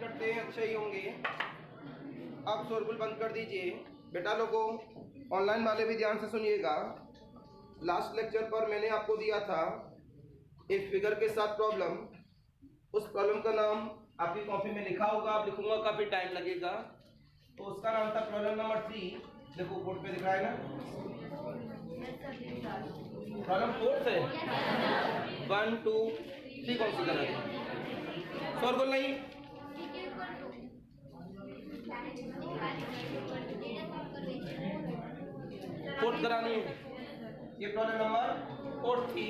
करते हैं अच्छे ही होंगे। आप शोरगुल बंद कर दीजिए। बेटा लोगों, ऑनलाइन वाले भी ध्यान से सुनिएगा। लास्ट लेक्चर पर मैंने आपको दिया था एक फिगर के साथ प्रॉब्लम। उस प्रॉब्लम का नाम आपकी कॉपी में लिखा होगा, आप लिखूंगा काफी टाइम लगेगा। तो उसका नाम था प्रॉब्लम नंबर 3। देखो बोर्ड पे दिख रहा है ना, प्रॉब्लम 4 से 1 2 3 कौन सी करना है? शोरगुल नहीं, फोर्थ करानी है। ये प्रॉब्लम नंबर 4 थी।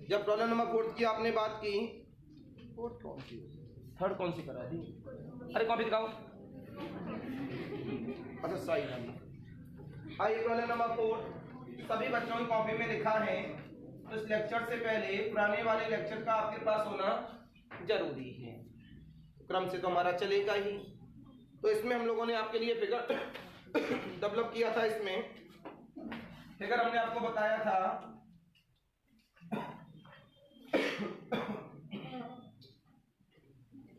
जब प्रॉब्लम नंबर 4 की आपने बात की, फोर्थ कौन सी, थर्ड कौन सी करा दी? अरे कॉपी दिखाओ। अच्छा सही है। आइए प्रॉब्लम नंबर 4 सभी बच्चों की कॉपी में लिखा है। तो इस लेक्चर से पहले पुराने वाले लेक्चर का आपके पास होना जरूरी है। क्रम से तो हमारा चलेगा ही। तो इसमें हम लोगों ने आपके लिए फिगर डेवलप किया था। इसमें फिगर हमने आपको बताया था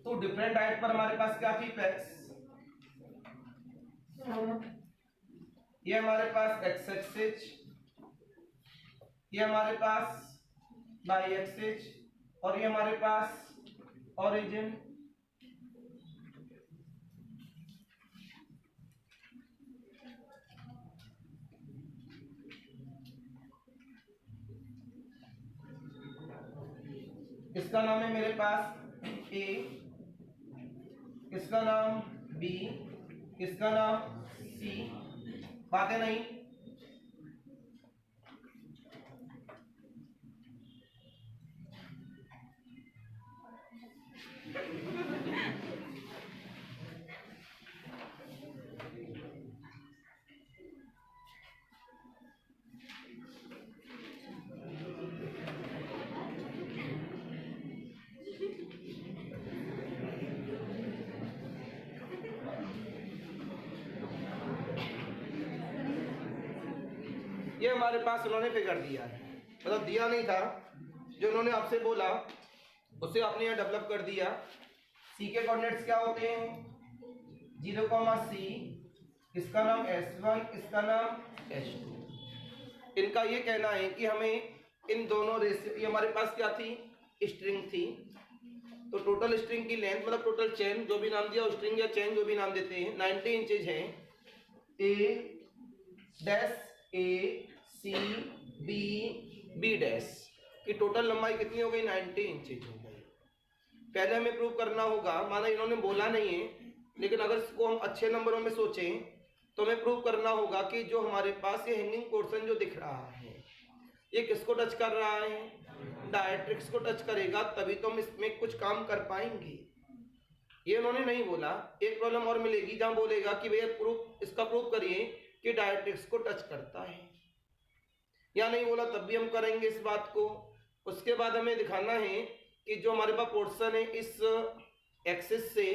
तो डिफरेंट हाइट पर हमारे पास क्या थी? पैक्स। ये हमारे पास एक्स एक्सिस, ये हमारे पास वाई एक्सिस, और ये हमारे पास ओरिजिन। इसका नाम है मेरे पास ए, इसका नाम बी, इसका नाम सी। बातें नहीं। ये हमारे पास उन्होंने फिगर दिया है, मतलब दिया नहीं था, जो उन्होंने आपसे बोला उसे आपने यहाँ डेवलप कर दिया। सी के कोऑर्डिनेट्स क्या होते हैं? 0,c, इसका नाम S1, इसका नाम S2। इनका ये कहना है कि हमें इन दोनों रेशियो, ये हमारे पास क्या थी? स्ट्रिंग थी। तो टोटल स्ट्रिंग की लेंथ, मतलब टोटल चेन, जो भी नाम दिया, स्ट्रिंग या चेन जो भी नाम देते हैं, 90 इंचेज है। ए डैश ए सी बी बी डैश की टोटल लंबाई कितनी हो गई? 90 इंचेज हो गई। पहले हमें प्रूव करना होगा, माना इन्होंने बोला नहीं है, लेकिन अगर इसको हम अच्छे नंबरों में सोचें तो हमें प्रूव करना होगा कि जो हमारे पास ये हैंगिंग पोर्शन जो दिख रहा है, ये किसको टच कर रहा है? डायरेक्ट्रिक्स को टच करेगा, तभी तो हम इसमें कुछ काम कर पाएंगे। ये उन्होंने नहीं बोला। एक प्रॉब्लम और मिलेगी जहां बोलेगा कि भैया प्रूफ, इसका प्रूफ करिए कि डायरेक्ट्रिक्स को टच करता है। या नहीं बोला तब भी हम करेंगे इस बात को। उसके बाद हमें दिखाना है कि जो हमारे पास पोर्शन है, इस एक्सिस से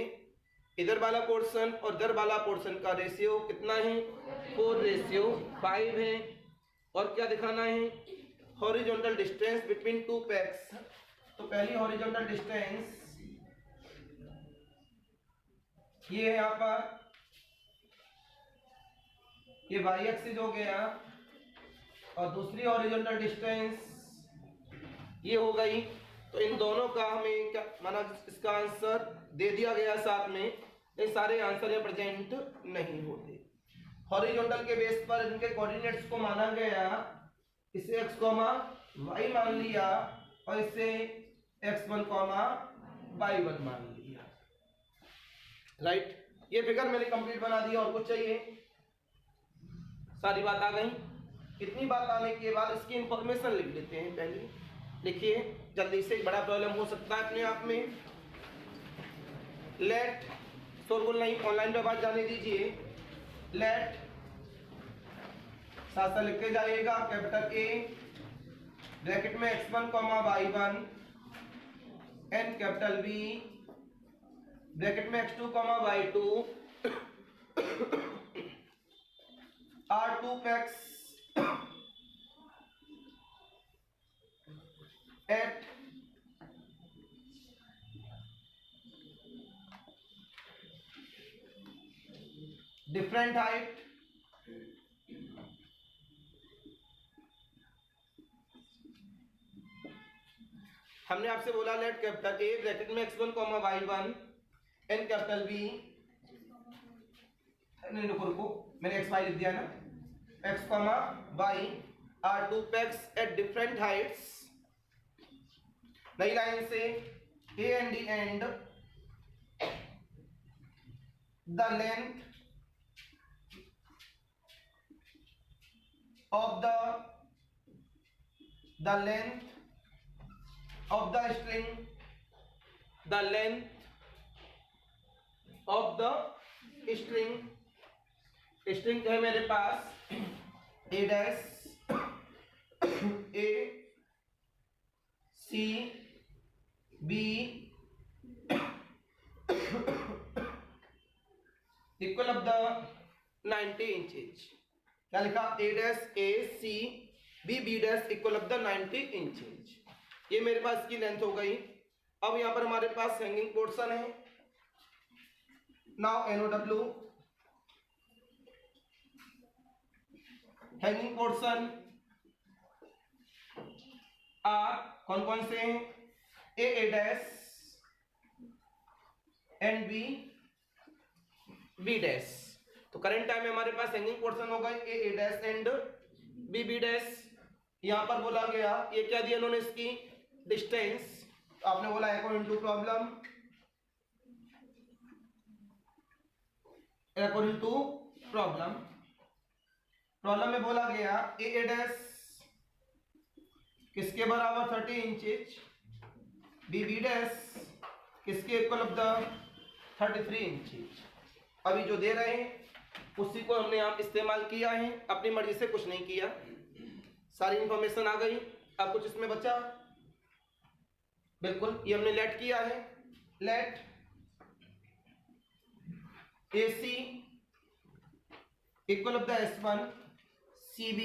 इधर वाला पोर्शन और इधर वाला पोर्शन का रेशियो कितना है? 4:5 है। और क्या दिखाना है? Horizontal distance between two PACS. तो पहली हॉरिजॉन्टल डिस्टेंस ये है, यहाँ पर ये वाई एक्सिस हो गया, और दूसरी हॉरिजॉन्टल डिस्टेंस ये हो गई। तो इन दोनों का हमें क्या माना? इसका आंसर दे दिया गया साथ में, ये सारे आंसर यहाँ प्रेजेंट नहीं होते। हॉरिजॉन्टल के बेस पर इनके कोऑर्डिनेट्स को माना गया, इसे x, y मान लिया, और इसे x1, y1 मान लिया। राइट, ये फिगर मैंने कंप्लीट बना दिया। और कुछ चाहिए? सारी बात आ गई। इतनी बात आने के बाद इसकी इंफॉर्मेशन लिख लेते हैं। पहले लिखिए जल्दी से, एक बड़ा प्रॉब्लम हो सकता है अपने आप में। लेट, शोरगुल नहीं, ऑनलाइन पे बात जाने दीजिए। लेट साथ साथ लिखते जाइएगा। कैपिटल ए ब्रैकेट में x1, y1 and capital B bracket में x2, y2 are two pegs at different height हमने आपसे बोला लेट कैपिटल ए ब्रैकेट में x1 y1 and capital B, नहीं रुको मैंने xy लिख दिया ना, x y are two pegs at different heights. नई लाइन से A and D and the length of the string, the length of the string है मेरे पास A dash A C B equal of the 90 inches. क्या लिखा? A dash A C B B dash equal of the 90 inches. ये मेरे पास की length हो गई। अब यहाँ पर हमारे पास हैंगिंग पोर्शन है। Now NOW hanging portion are कौन कौन से हैं? A dash and B dash. तो करंट टाइम में हमारे पास हैंगिंग पोर्शन हो गए A dash and B dash. यहां पर बोला गया ये क्या दिया इन्होंने इसकी डिस्टेंस, आपने बोला according to problem, according to problem में बोला गया A डैश किसके बराबर 30 इंचेज, B डैश किसके इक्वल ऑफ द 33 इंचेज। अभी जो दे रहे हैं उसी को हमने यहाँ इस्तेमाल किया है, अपनी मर्जी से कुछ नहीं किया, सारी इंफॉर्मेशन आ गई। अब कुछ इसमें बचा? बिल्कुल, ये हमने लेट किया है। Let AC equal of the S1 CB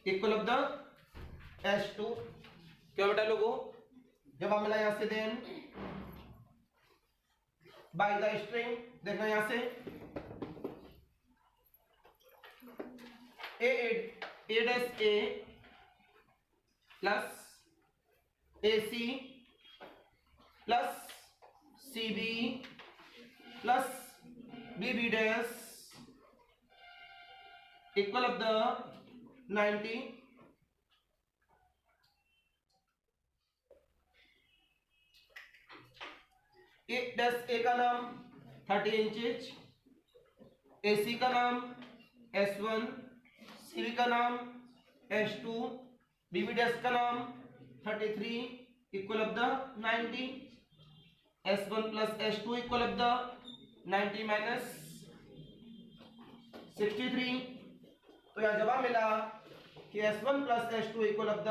equal of the S2। क्या बेटा लोगों, जवाब मिला यहां से देन बाय द स्ट्रिंग। देखना यहां से A dash A plus AC plus CB plus BB dash equal of the 90। A dash A का नाम 30 इंचेज, AC का नाम S1, CB का नाम S2, BB डैश का नाम 33 equal of the 90। S1 plus S2 equal of the 90 minus 63। तो यह जवाब मिला कि S1 plus S2 equal of the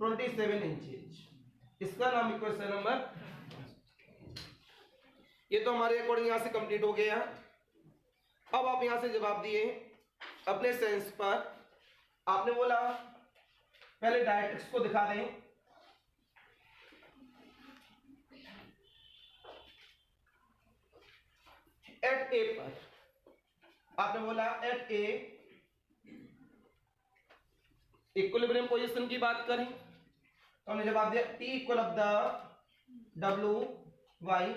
27 inches. इसका नाम इक्वेशन नंबर। ये तो हमारे अकॉर्डिंग यहां से कंप्लीट हो गया। अब आप यहां से जवाब दिए अपने सेंस पर। आपने बोला पहले डायरेक्ट्रिक्स को दिखा दें। एट ए पर आपने बोला एट ए इक्विलिब्रियम पोजीशन की बात करें तो हमने जवाब दिया T equal of the W Y।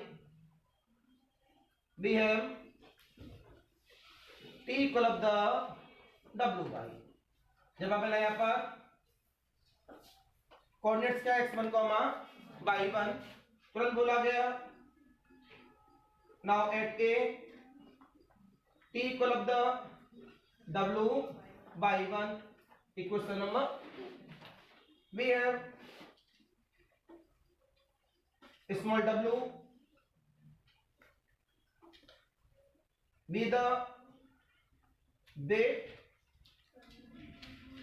We have T equal of the W Y। जवाब मिला यहाँ पर कोऑर्डिनेट्स क्या x1 y1 तुरंत बोला गया। Now at A T equal of the W y1 equation number. We have small w be the weight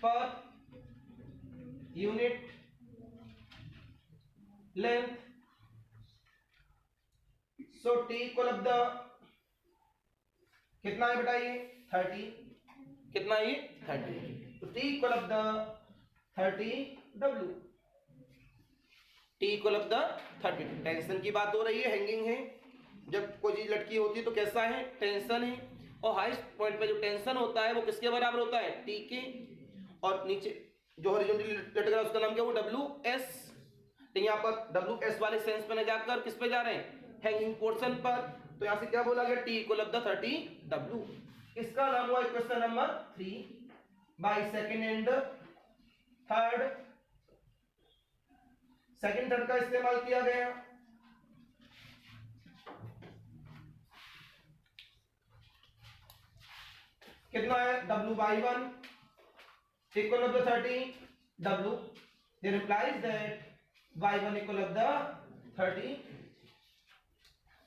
per unit length, so T equal of the कितना है बेटा ये 30, कितना ये 30, तो T equal of the 30 W, T equal of the 30। Tension की बात हो रही है, हैंगिंग है, जब कोई चीज लटकी होती है तो कैसा है, टेंशन है, और हाईएस्ट पॉइंट पे जो टेंशन होता है वो किसके बराबर होता है, टी के, और नीचे जो हॉरिजॉन्टली लटक रहा है उसका नाम क्या हुआ, डब्ल्यू एस। तो यहाँ पर डब्ल्यू एस वाले सेंस पे न जाकर किस पे जा रहे हैं, हैंगिंग पोर्शन पर। तो यहाँ से क्या बोला गया, T equal of the 30 W. इसका नाम हुआ question number 3 by second and third. Second third का इस्तेमाल किया गया। कितना है, W by 1 equal of the 30 W. It implies that y1 equal of the 30.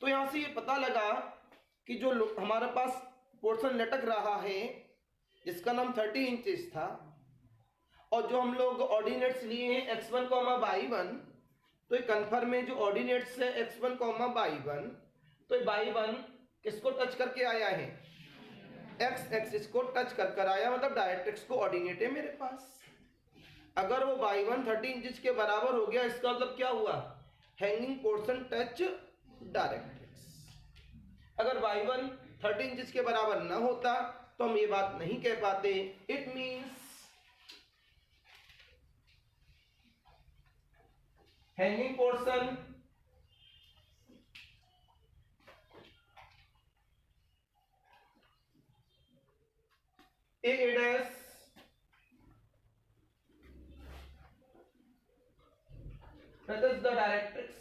तो यहां से ये पता लगा कि जो हमारे पास पोर्शन लटक रहा है जिसका नाम 30 इंचेस था, और जो हम लोग ऑर्डिनेट्स लिए हैं x1, y1, तो ये कन्फर्म है जो ऑर्डिनेट्स है x1, y1, तो ये y1 किसको टच करके आया है, x एक्सिस को टच कर आया, मतलब डायरेक्ट्रिक्स को ऑर्डिनेट है मेरे पास। अगर वो y1 30 इंच के बराबर हो गया, इसका मतलब क्या हुआ, हैंगिंग पोर्शन टच डायरेक्ट्रिक्स। अगर y1 30 इंच के बराबर ना होता तो हम ये बात नहीं कह पाते। It means hanging portion A dash that is the directrix.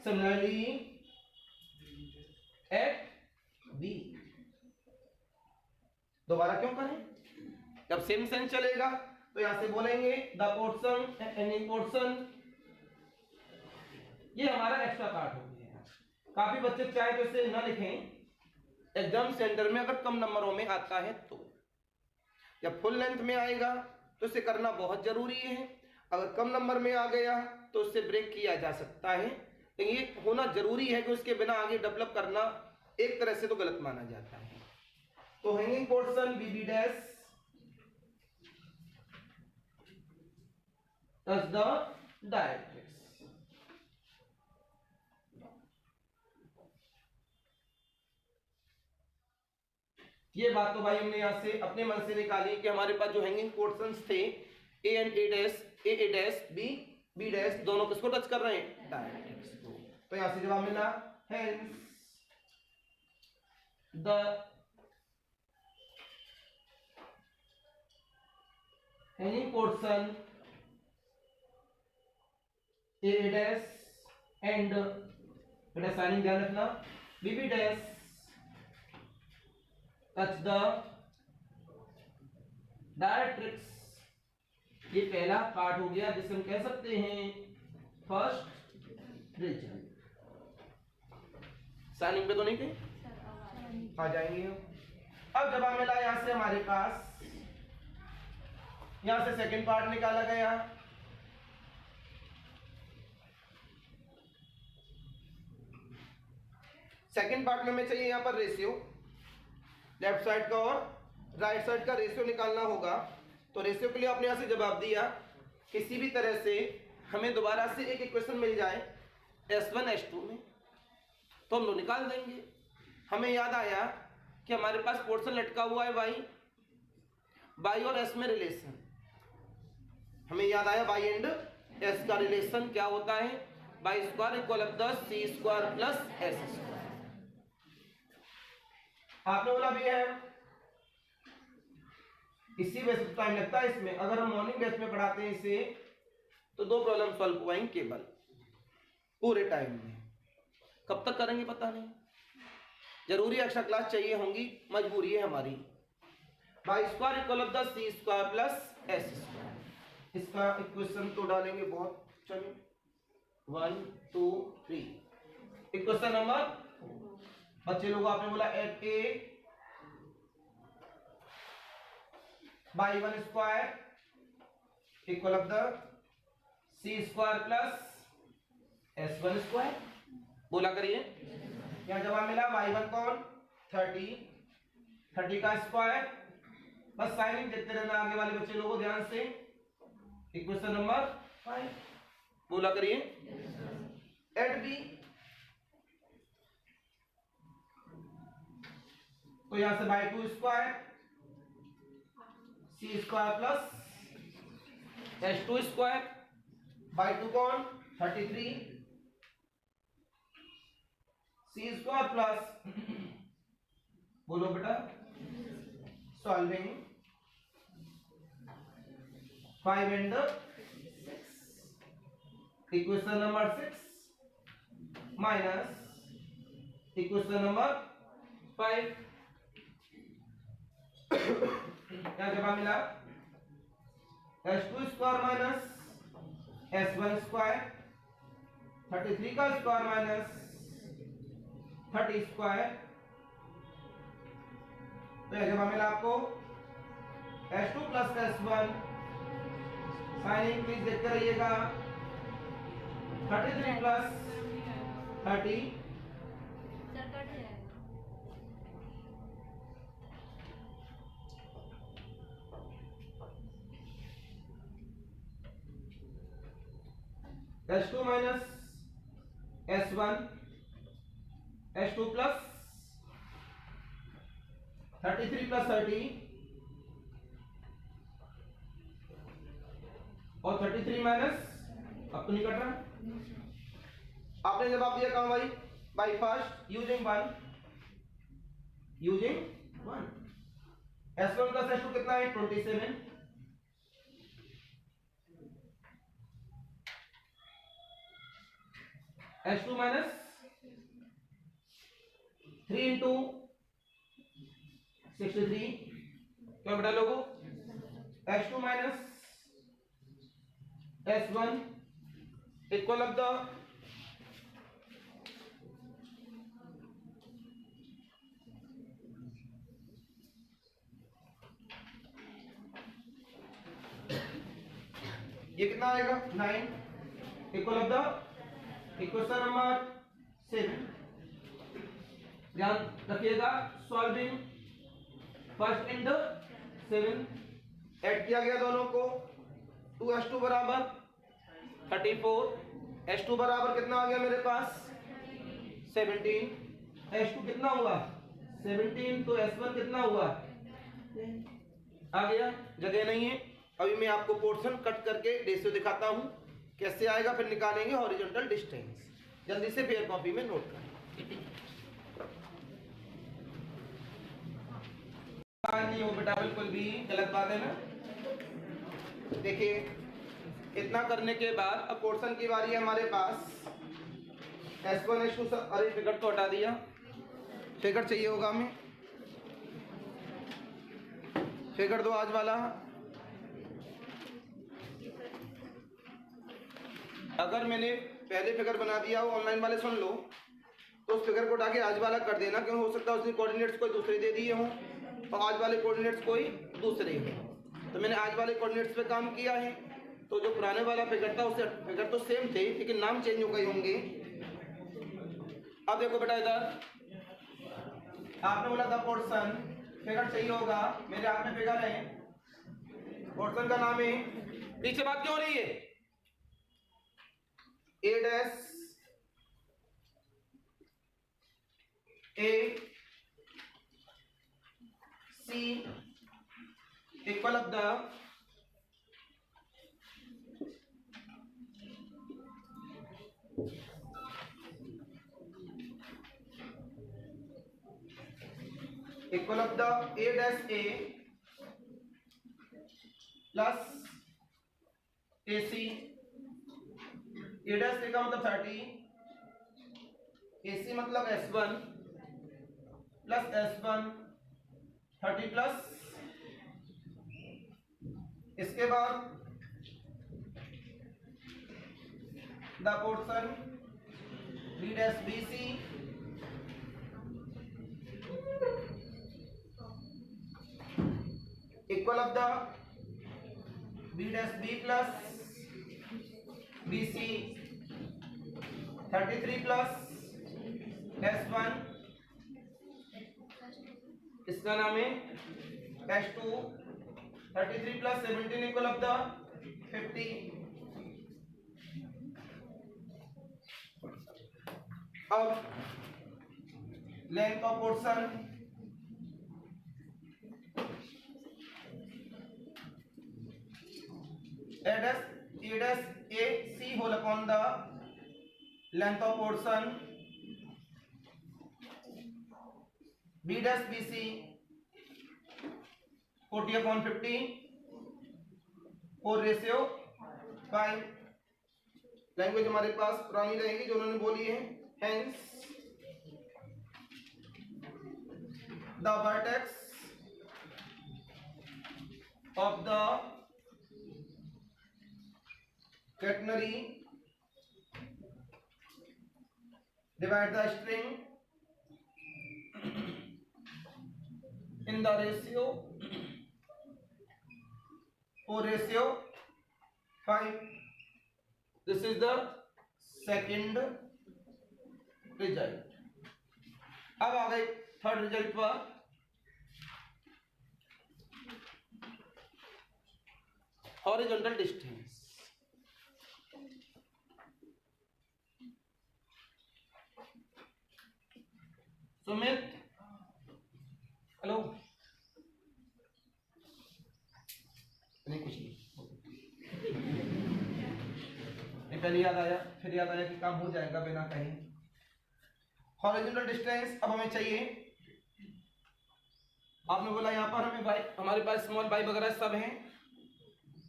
Similarly at B। दोबारा क्यों करें, जब सेम सेंस चलेगा तो यहां से बोलेंगे द पोर्शन एंडिंग पोर्शन। ये हमारा एक्स्ट्रा पार्ट हो गया। काफी बच्चे चाहे तो इसे न लिखें, एग्जाम सेंटर में अगर कम नंबरों में आता है तो। जब फुल लेंथ में आएगा तो इसे करना बहुत जरूरी है। अगर कम नंबर में आ गया तो उससे ब्रेक किया जा सकता है, लेकिन ये होना जरूरी है कि उसके बिना आगे डेवलप करना एक तरह से तो गलत माना जाता है। तो hanging portion B B dash touch the directrix. ये बात तो भाई हमने यहां से अपने मन से निकाली कि हमारे पास जो हैंगिंग पोर्शंस थे A and A dash B B dash दोनों किसको टच कर रहे हैं, डायरेक्ट्रिक्स को। तो यहां से जवाब मिला hence the hanging portion A dash and बेटा साइनिंग ध्यान रखना B B dash touch the directrix. ये पहला पार्ट हो गया जिसे हम कह सकते हैं फर्स्ट रिजल्ट। साइनिंग पे तो नहीं कहीं आ जाएंगे हम। अब जवाब मिला यहां से हमारे पास, यहां से सेकंड पार्ट निकाला गया। सेकंड पार्ट में हमें चाहिए यहां पर रेशियो, लेफ्ट साइड का और राइट साइड का रेशियो निकालना होगा। तो रेशियो के लिए आपने यहां से जवाब दिया, किसी भी तरह से हमें दोबारा से एक इक्वेशन मिल जाए S1 S2 में तो हम लोग निकाल देंगे। हमें याद आया कि हमारे पास पोर्शन लटका हुआ है y और S में रिलेशन। हमें याद आया y एंड S का रिलेशन क्या होता है, y square equal of the C square plus S square. आपने बोला भी है इसी बेस पे टाइम लगता है इसमें। अगर हम मॉर्निंग बेस में पढ़ाते हैं इसे तो 2 प्रॉब्लम सॉल्व करवाएंगे केवल पूरे टाइम में। कब तक करेंगे पता नहीं, जरूरी एक्स्ट्रा क्लास चाहिए होंगी, मजबूरी है हमारी। y square equal of the C square plus S square. इसका इक्वेशन तो डालेंगे बहुत, चलिए 1 2 3। इक्वेशन नंबर बच्चे लोग आपने बोला at A by 1 square equal of the C square plus S1 square. बोला करिए, क्या जवाब मिला, y1 कौन 30 का स्क्वायर। बस साइनिंग देखते रहना आगे वाले बच्चे लोगों ध्यान से। इक्वेशन नंबर 5 बोला करिए। एट बी, तो यहां से by 2 square C square plus H2 square by 2 कौन 33 सी स्क्वायर प्लस बोलो बेटा solving 5 and 6 equation number 6 minus equation number 5 क्या जवाब मिला H2 square minus S1 square 33 का स्क्वायर माइनस 30 स्क्वायर, तो यह जवाब मिला आपको H2 plus S1 sign please देखते रहिएगा 33 plus 30 H2 minus S1 H2 plus 33 plus 30 और 33 माइनस अब तो नहीं कट रहा। आपने जवाब दिया कहां भाई by first using one S1 plus S2 कितना है 27 H2 माइनस 3 इंटू 63 क्या बेटा लोगों H2 minus S1 equal of the ये कितना आएगा 9 equal of the equation number 7 ध्यान रखिएगा solving first in the 7 add किया गया दोनों को 2s2 बराबर 34 s2 बराबर कितना आ गया मेरे पास 17 s2 कितना हुआ 17 तो s1 कितना हुआ आ गया जगह नहीं है। अभी मैं आपको पोर्शन कट करके रेशियो दिखाता हूं कैसे आएगा फिर निकालेंगे हॉरिजॉन्टल डिस्टेंस। जल्दी से फेयर कॉपी में नोट करें। नहीं हो बेटा बिल्कुल भी गलत बात है ना। देखिए इतना करने के बाद अब पोर्शन की बारी है हमारे पास S1 S2 अरे फिगर तो हटा दिया फिगर चाहिए होगा हमें फिगर दो आज वाला। अगर मैंने पहले फिगर बना दिया हो ऑनलाइन वाले सुन लो तो उस फिगर को उठा के आज वाला कर देना क्यों हो सकता है उसने कोऑर्डिनेट्स कोई दूसरे दे दिए हों और आज वाले कोऑर्डिनेट्स कोई दूसरे हों। तो मैंने आज वाले कोऑर्डिनेट्स पे काम किया है तो जो पुराने वाला फिगर था उससे फिगर तो सेम थे लेकिन नाम चेंज हो गए होंगे। अब देखो बेटा इधर आपने बोला था पोर्शन फिगर चाहिए होगा मेरे हाथ में फिगर है पोर्शन का नाम है पीछे बात क्यों हो रही है A dash A C equal of the equal of the A dash A plus AC A dash A का मतलब 30 AC मतलब S1 प्लस S1 30 प्लस इसके बाद the portion B dash BC equal of the B dash B plus BC 33 plus S1 इसका नाम है S2 33 plus 17 equal of the 50 अब length of portion a dash ac whole upon the length of portion b dash bc 40 upon 50 4:5। Language हमारे पास पुरानी रहेगी जो उन्होंने बोली है। Hence the vertex of the catenary divide the string in the ratio 4:5। this is the second result। अब आ गए third result पर। हॉरिजॉन्टल डिस्टेंस सुमित हेलो नहीं कुछ नहीं पहले याद आया फिर याद आया कि काम हो जाएगा बिना कहीं। हॉरिजॉन्टल डिस्टेंस अब हमें चाहिए। आपने बोला यहाँ पर हमें बाई हमारे पास स्मॉल बाई वगैरह सब हैं।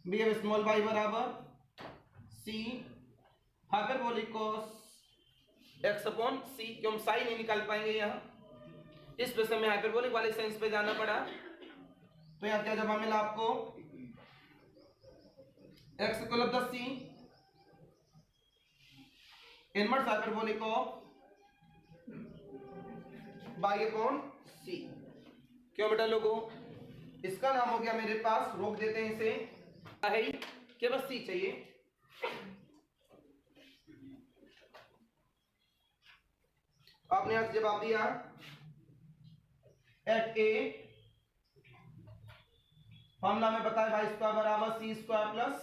बी एफ स्मॉल बाई बराबर सी hyperbolic cos x upon C, क्यों हम साई नहीं निकाल पाएंगे यहाँ, इस वजह से हमें हाइपरबोलिक वाले सेंस पे जाना पड़ा। तो यहाँ क्या जवाब मिला आपको, X equal to C inverse hyperbolic of by upon C. क्यों बेटा लोगों, इसका नाम हो गया मेरे पास, रोक देते हैं इसे, है कि बस सी चाहिए। आपने आज जवाब दिया एट ए फॉर्मूला में बताया वाई स्क्वायर बराबर C square plus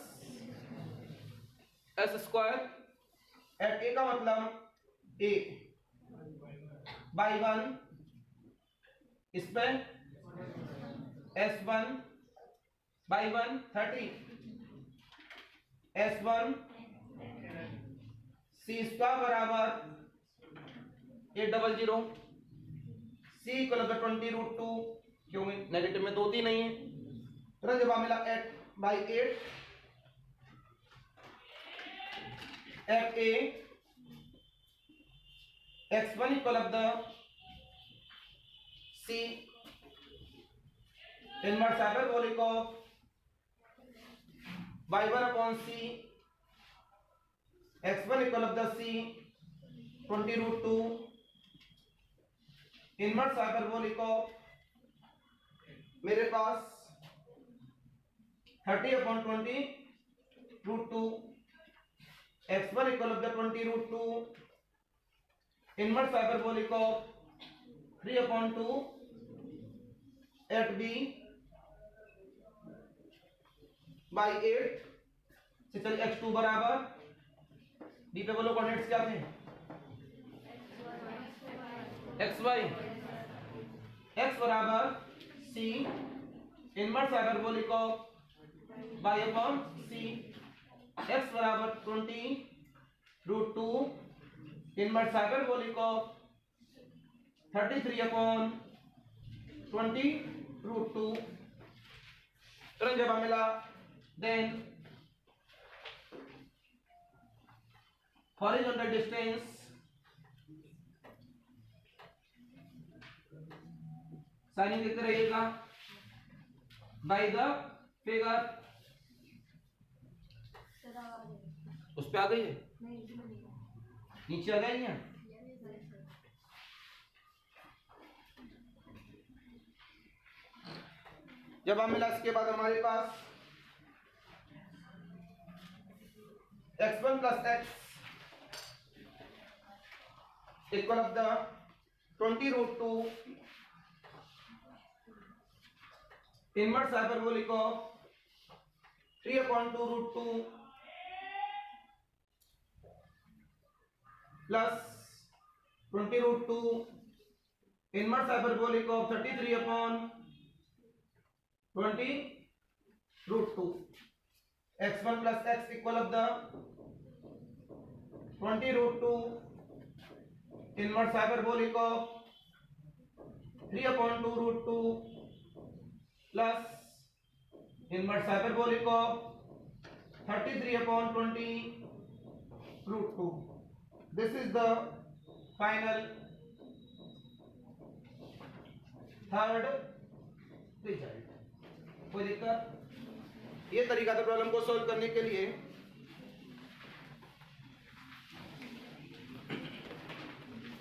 S square. At A का मतलब ए बाई 1 इस पे S1 by 1 30 S1 C square बराबर 800 सी इक्वल टू 20√2, क्योंकि नेगेटिव में दो तीन नहीं है। तो जवाब मिला 8 by 8 at A x1 equal to C inverse hyperbolic of y1 upon C x1 equal to C 20√2 inverse hyperbolic of मेरे पास 30 upon 20√2 x1 equal to 20√2 inverse hyperbolic of 3 upon 2 at B by 8 से चल x2 बराबर B पे बोलो coordinates क्या थे, xy x बराबर c inverse hyperbolic of y upon c x बराबर 20√2 इनवर्स हाइपरबोलिक ऑफ 33 अपॉन 20√2। तुरंत जवाब मिला। देन हॉरिजॉन्टल डिस्टेंस साइनिंग देखते रहिएगा बाय द फिगर। उस पे आ गई है, नीचे आ गई है। जब हम मिला इसके बाद हमारे पास x1 plus x equal of the 20√2 inverse hyperbolic of 3/2√2 plus 20 root 2 inverse hyperbolic of 33 upon 20 root 2 x1 plus x equal of the 20 root 2 inverse hyperbolic of 3 upon 2 root 2 plus inverse hyperbolic of 33 upon 20 root 2. This is the final third result. कोई दिक्कत? ये तरीका था problem को solve करने के लिए।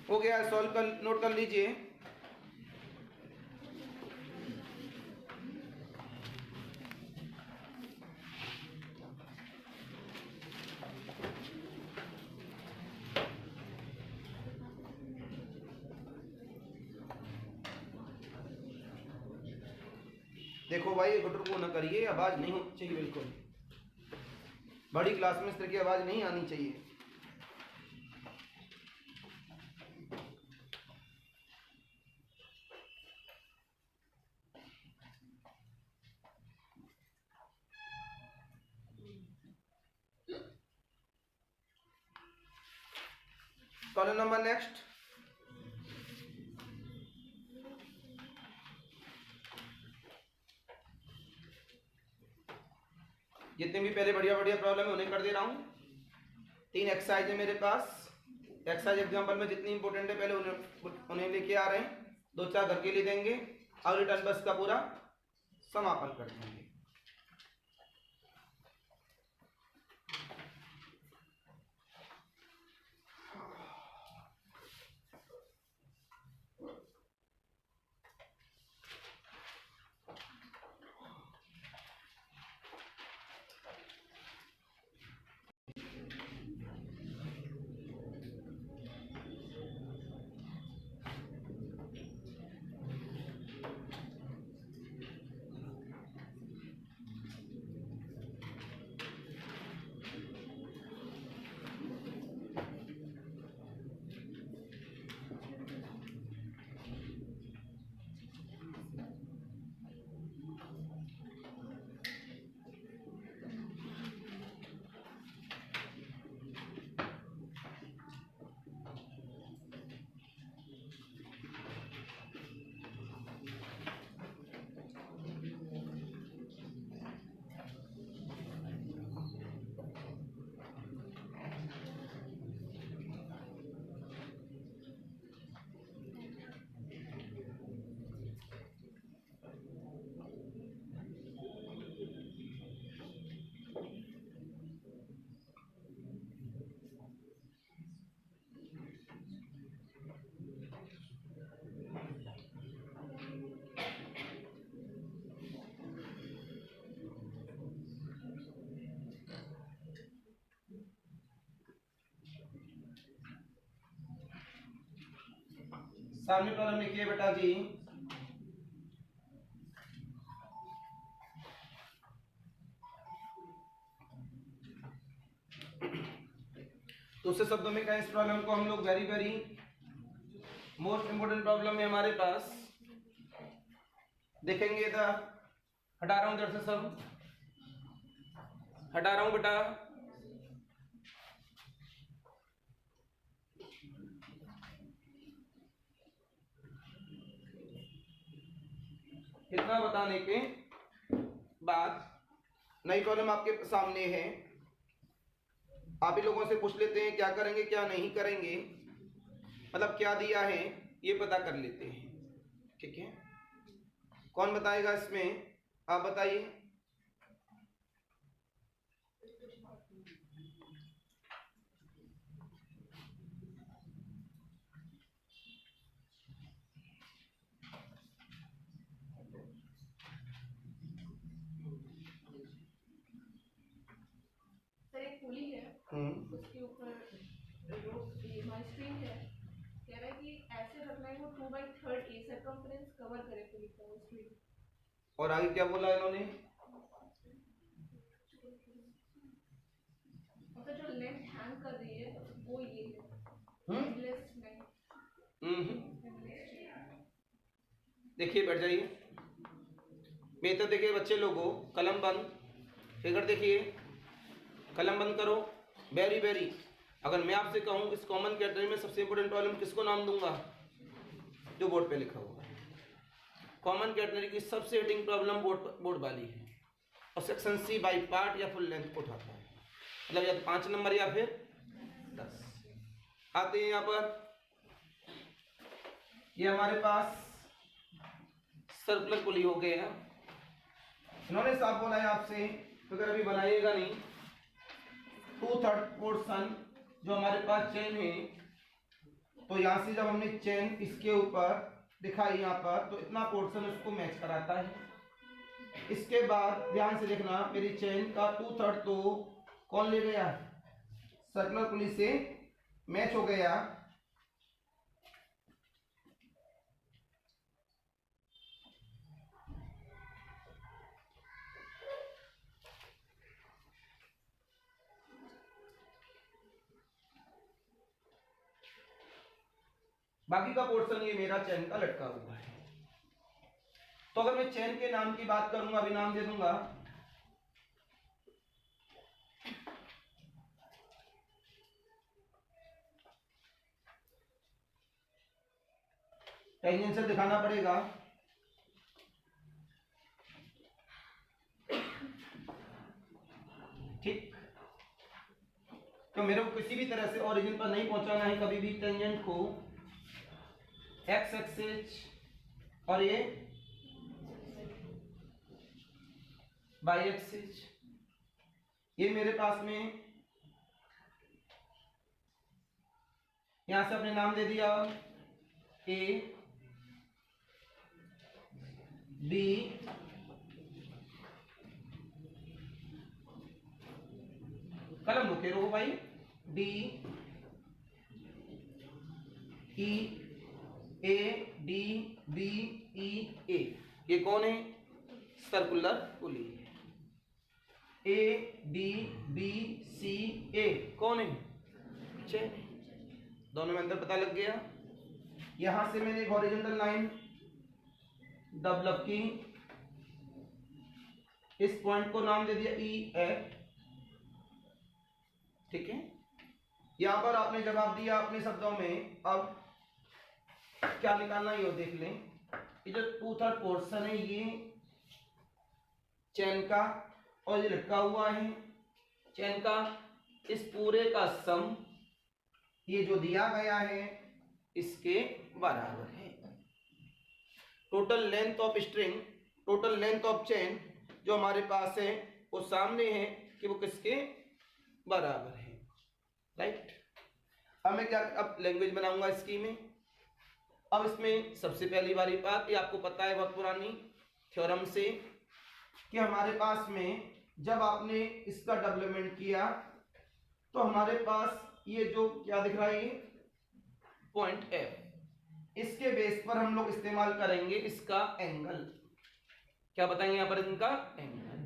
हो गया, सॉल्व कर, नोट कर लीजिए। देखो भाई, गुटर को ना करिए, आवाज नहीं होनी चाहिए बिल्कुल। बड़ी क्लास में इस तरह की आवाज नहीं आनी चाहिए। कॉलम नंबर नेक्स्ट, जितने भी पहले बढ़िया बढ़िया प्रॉब्लम है उन्हें कर दे रहा हूँ। 3 एक्सरसाइज है मेरे पास। एक्सरसाइज एग्जांपल में जितनी इंपॉर्टेंट है पहले उन्हें लेके आ रहे हैं, 2-4 घर के लिए देंगे और रिटर्न बस का पूरा समापन कर देंगे। सामने प्रॉब्लम लिखिए बेटा जी। दूसरे शब्दों में कहें, इस प्रॉब्लम को हम लोग very very most important problem है हमारे पास। देखेंगे था, हटा रहा हूं इधर से, सब हटा रहा हूं बेटा। इतना बताने के बाद नई प्रॉब्लम आपके सामने है। आप ही लोगों से पूछ लेते हैं क्या करेंगे क्या नहीं करेंगे, मतलब क्या दिया है ये पता कर लेते हैं। ठीक है, कौन बताएगा इसमें? आप बताइए। पुली है, उसके ऊपर हमारी स्ट्रिंग है, कह रहा है कि ऐसे रखना है वो 2/3 ए सर्कमफ्रेंस कवर करे पुली का स्ट्रिंग। और आगे क्या बोला इन्होंने? मतलब जो लेंथ हैंग कर रही है वो ये है, एंडलेस लेंथ। देखिए बैठ जाइए। मेथड देखिए बच्चे लोगों, कलम बंद, फिगर देखिए, कलम बंद करो। वेरी वेरी, अगर मैं आपसे कहूँ इस कॉमन कैटेगरी में सबसे इंपॉर्टेंट प्रॉब्लम किसको नाम दूंगा? जो बोर्ड पे लिखा हुआ है। कॉमन कैटेगरी की सबसे हिटिंग प्रॉब्लम बोर्ड वाली है, और सेक्शन सी बाई पार्ट या फुल लेंथ को उठाता है, मतलब या तो 5 नंबर या फिर 10। आते हैं यहाँ पर, ये हमारे पास सर्कुलर पुली हो गया। इन्होंने साफ बोला है आपसे, तो अगर अभी बनाइएगा नहीं, 2/3 पोर्शन जो हमारे पास चेन है, तो यहाँ से जब हमने चेन इसके ऊपर दिखाई यहाँ पर, तो इतना पोर्शन उसको मैच कराता है। इसके बाद ध्यान से देखना, मेरी चेन का 2/3 तो कौन ले गया? सर्कुलर पुली से मैच हो गया। बाकी का पोर्शन ये मेरा चेन का लटका हुआ है। तो अगर मैं चेन के नाम की बात करूंगा, अभी नाम दे दूंगा, टेंजेंशियल दिखाना पड़ेगा। ठीक, तो मेरे को किसी भी तरह से ओरिजिन पर नहीं पहुंचाना है कभी भी टेंजेंट को। एक्स एक्सिस और ये बाई एक्सिस, ये मेरे पास में यहां से अपने नाम दे दिया, ए बी कलम रुके रहो भाई, D E A D B E A, ये कौन है? Circular pulley. A D B C A कौन है? चेन। दोनों में अंतर पता लग गया। यहां से मैंने एक हॉरिजॉन्टल लाइन डेवलप की, इस पॉइंट को नाम दे दिया ई एफ। ठीक है, यहां पर आपने जवाब दिया अपने शब्दों में। अब क्या निकालना है ये देख लें। ये जो 2/3 पोर्शन है ये चेन का, और ये लटका हुआ है चेन का, इस पूरे का सम ये जो दिया गया है इसके बराबर है। Total length of string, total length of chain जो हमारे पास है वो सामने है कि वो किसके बराबर है। राइट, अब मैं क्या, अब लैंग्वेज बनाऊंगा इसकी में। अब इसमें सबसे पहली वाली बात, ये आपको पता है बहुत पुरानी थ्योरम से, कि हमारे पास में जब आपने इसका डेवलपमेंट किया तो हमारे पास ये जो क्या दिख रहा है, पॉइंट एफ, इसके बेस पर हम लोग इस्तेमाल करेंगे इसका एंगल। क्या बताएंगे यहाँ पर? इनका एंगल।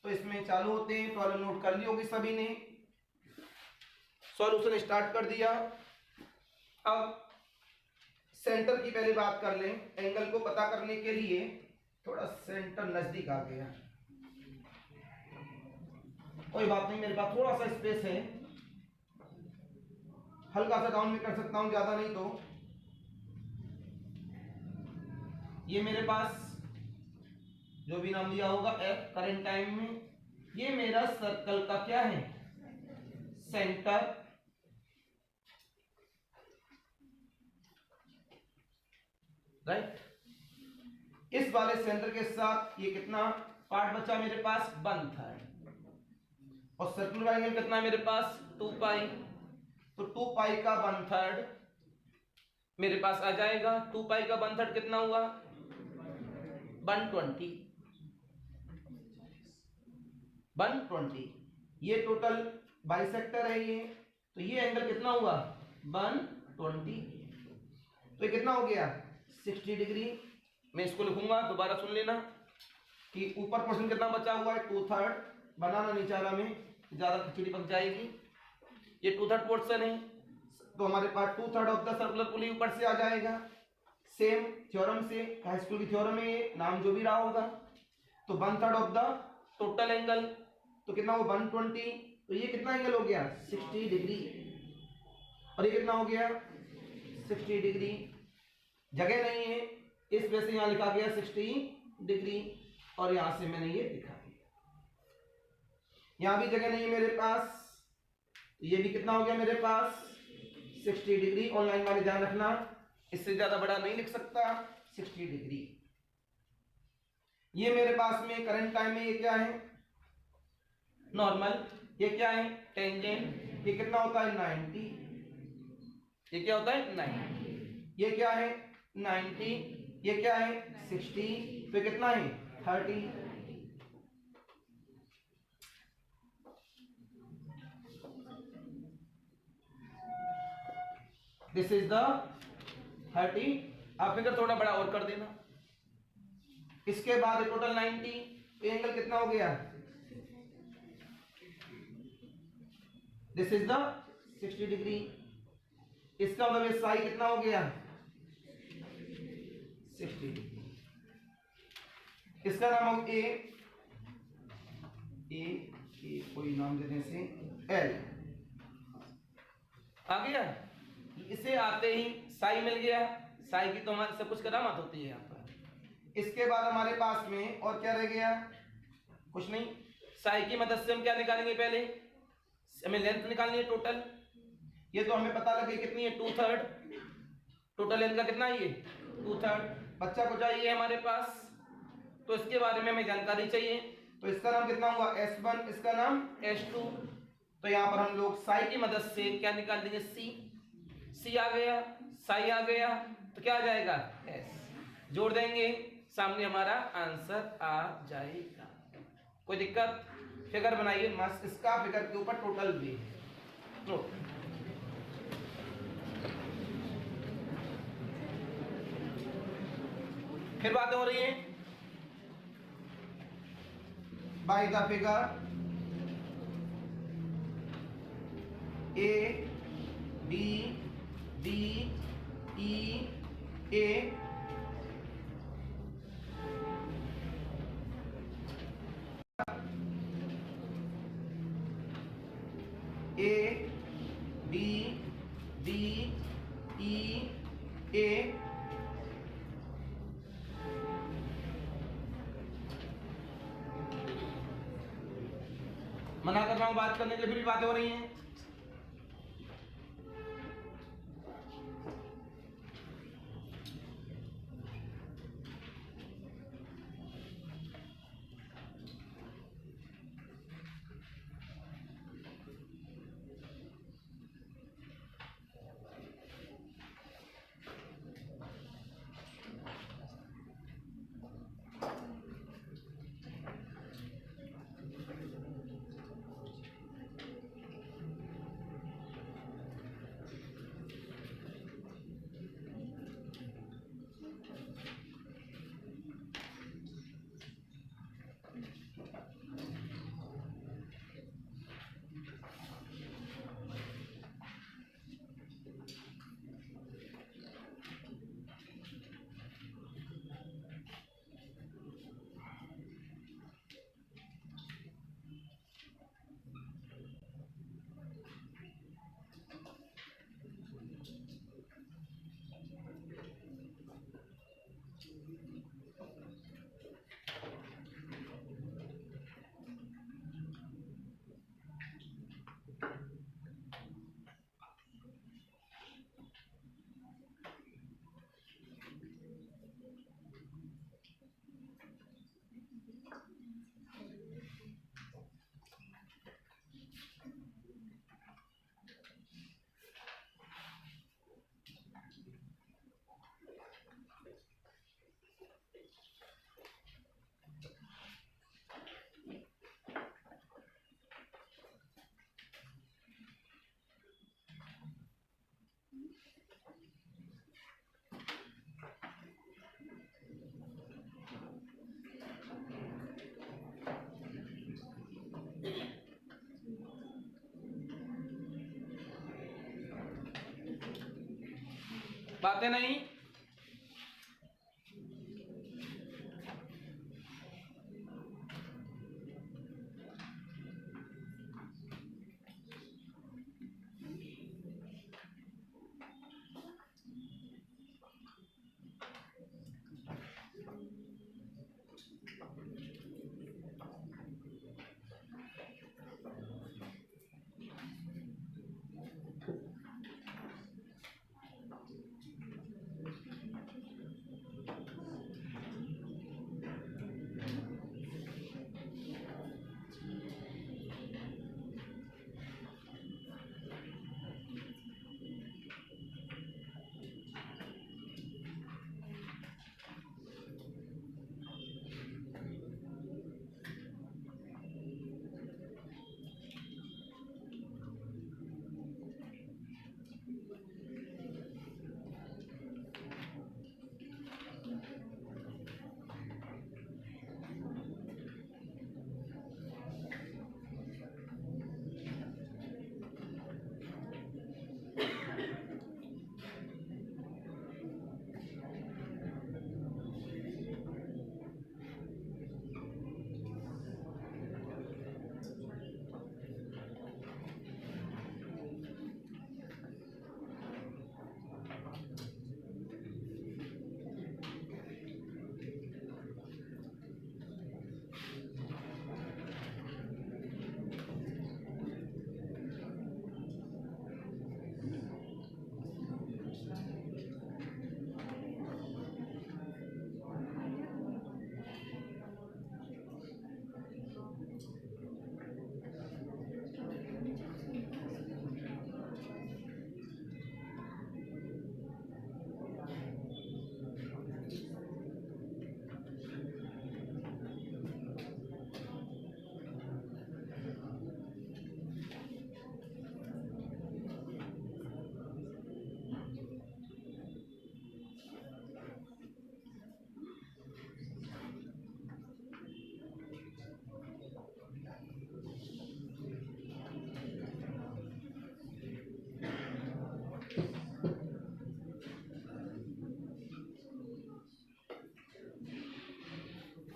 तो इसमें चालू होते हैं, प्रॉब्लम नोट कर ली होगी सभी ने, सॉल्यूशन स्टार्ट कर दिया। अब सेंटर की पहले बात कर लें। एंगल को पता करने के लिए थोड़ा सेंटर नजदीक आ गया, कोई बात नहीं, मेरे पास थोड़ा सा स्पेस है, हल्का सा डाउन भी कर सकता हूं, ज्यादा नहीं। तो ये मेरे पास जो भी नाम दिया होगा एफ करंट टाइम में, ये मेरा सर्कल का क्या है? सेंटर। राइट, इस वाले सेंटर के साथ ये कितना पार्ट बचा मेरे पास? 1/3। और सर्कुलर एंगल कितना है मेरे पास? 2 पाई। तो 2 पाई का 1/3 मेरे पास आ जाएगा। 2 पाई का 1/3 कितना हुआ? 120। 120 ये टोटल बाइसेक्टर है ये, तो ये एंगल कितना हुआ? 120। तो ये कितना हो गया? 60 डिग्री। मैं इसको लिखूंगा, दोबारा सुन लेना कि ऊपर पोर्शन कितना बचा हुआ है? 2/3। बनाना नहीं चाह रहा मैं, ज्यादा खिचड़ी पक जाएगी। ये 2/3 पोर्शन है, तो हमारे पास 2/3 ऑफ द सर्कुलर पुली ऊपर से आ जाएगा। सेम थ्योरम से, हाई स्कूल की थ्योरम है ये, नाम जो भी रहा होगा। तो 1/3 ऑफ द टोटल एंगल, तो कितना हो 120, तो ये कितना एंगल हो गया 60 डिग्री, और ये कितना हो गया 60 डिग्री। जगह नहीं है इस वजह से यहां लिखा गया 60 डिग्री, और यहां से मैंने ये लिखा दिया। यहां भी जगह नहीं है मेरे पास, तो ये भी कितना हो गया मेरे पास 60 डिग्री। ऑनलाइन वाले ध्यान रखना, इससे ज्यादा बड़ा नहीं लिख सकता, 60 डिग्री। ये मेरे पास में करंट टाइम है, ये क्या है नॉर्मल, ये क्या है टेंजेंट, ये कितना होता है 90, ये क्या होता है 90, ये क्या है 90, ये क्या है 60, तो कितना है 30। This is the 30। आप फिगर थोड़ा बड़ा और कर देना। इसके बाद टोटल 90, एंगल कितना हो गया, दिस इज द 60 डिग्री। इसका मतलब ये साई कितना हो गया 60 डिग्री। इसका नाम हो ए कोई नाम देने से एल आ गया। इसे आते ही साई मिल गया, साई की तो हमारे सब कुछ करामत होती है यहाँ पर। इसके बाद हमारे पास में और क्या रह गया, कुछ नहीं। साई की मदद से हम क्या निकालेंगे, पहले हमें लेंथ निकालनी है टोटल। ये तो हमें पता लगे कितनी है 2/3, टोटल लेंथ का कितना है ये 2/3। बच्चा को चाहिए हमारे पास, तो इसके बारे में हमें जानकारी चाहिए। तो इसका नाम कितना हुआ S1, इसका नाम S2। तो यहाँ पर हम लोग साई की मदद से क्या निकाल देंगे C आ गया, साई आ गया, तो क्या आ जाएगा S, जोड़ देंगे, सामने हमारा आंसर आ जाएगा। कोई दिक्कत, फिगर बनाइए मस्त, इसका फिगर के ऊपर टोटल भी नोट। फिर बातें हो रही हैं bye the figure A B D E A A B D E A मना कर रहा हूं बात करने के लिए, फिर भी बातें हो रही हैं। बातें नहीं,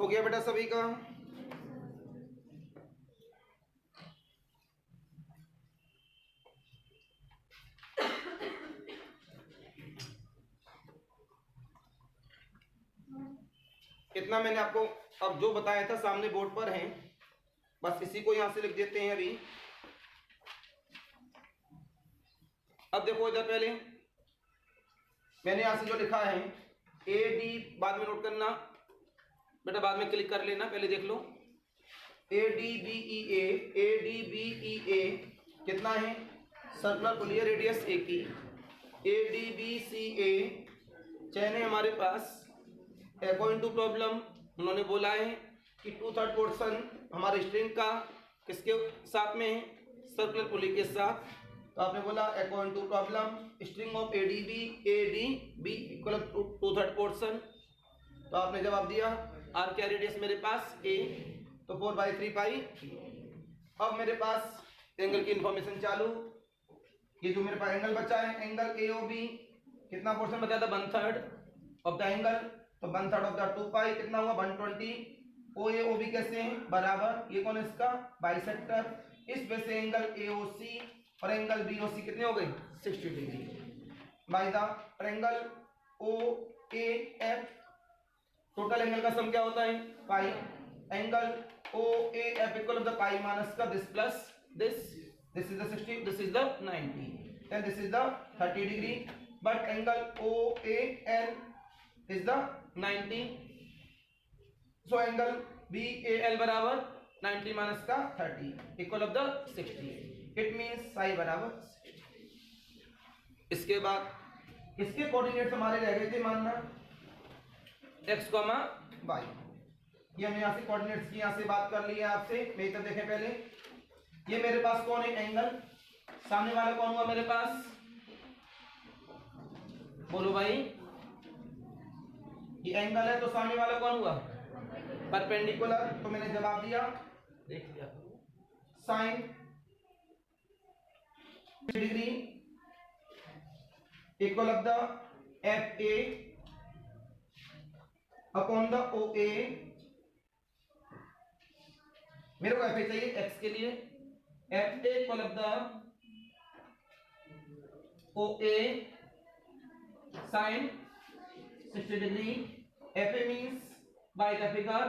हो गया बेटा सभी का? इतना मैंने आपको अब जो बताया था सामने बोर्ड पर है, बस इसी को यहां से लिख देते हैं अभी। अब देखो इधर पहले मैंने यहां से जो लिखा है ए डी, बाद में नोट करना बेटा, बाद में क्लिक कर लेना, पहले देख लो। ए डी बी ई ए कितना है? सर्कुलर पुलिया रेडियस ए की। ए डी बी सी ए चैन है हमारे पास। अकॉर्डिंग टू प्रॉब्लम उन्होंने बोला है कि 2/3 पोर्शन हमारे स्ट्रिंग का किसके साथ में है? सर्कुलर पुली के साथ। तो आपने बोला according to problem string of A D B equal to 2/3 portion. तो आपने जवाब दिया आर क्या रेडियस मेरे पास ए, तो 4/3 पाई। अब मेरे पास एंगल की इंफॉर्मेशन चालू। ये जो मेरे पास एंगल बचा है, एंगल ए ओ बी, कितना पोर्शन बचा था? 1/3 ऑफ द एंगल। तो 1/3 ऑफ द 2 पाई कितना हुआ? 120। ओ ए ओ बी कैसे हैं? बराबर। ये कौन है इसका? बाइसेक्टर। इस वजह से एंगल ए ओ सी और एंगल बी ओ सी कितने हो गए? 60 degree. By the triangle O A F total angle का सम क्या होता है? Pi. Angle O A F equal the pi minus का this plus this is the 60, this is the 90 and this is the 30 degree. But angle O A L is the 90, so angle B A L बराबर 90 minus का 30 equal of the 60। It means साई बराबर 60। इसके बाद इसके coordinates हमारे रह गए थे मानना x, y। ये हमने यहाँ से कोऑर्डिनेट्स की यहाँ से बात कर ली है आपसे। मेरी तरफ देखें पहले, ये मेरे पास कौन है? एंगल। सामने वाला कौन हुआ मेरे पास? बोलो भाई, ये एंगल है तो सामने वाला कौन हुआ? परपेंडिकुलर। तो मैंने जवाब दिया, देख लिया, sine degree equal of the F A upon the O A. मेरे को एफ ए चाहिए एक्स के लिए। F A equal of the O A sine 60 degree. F A means by the figure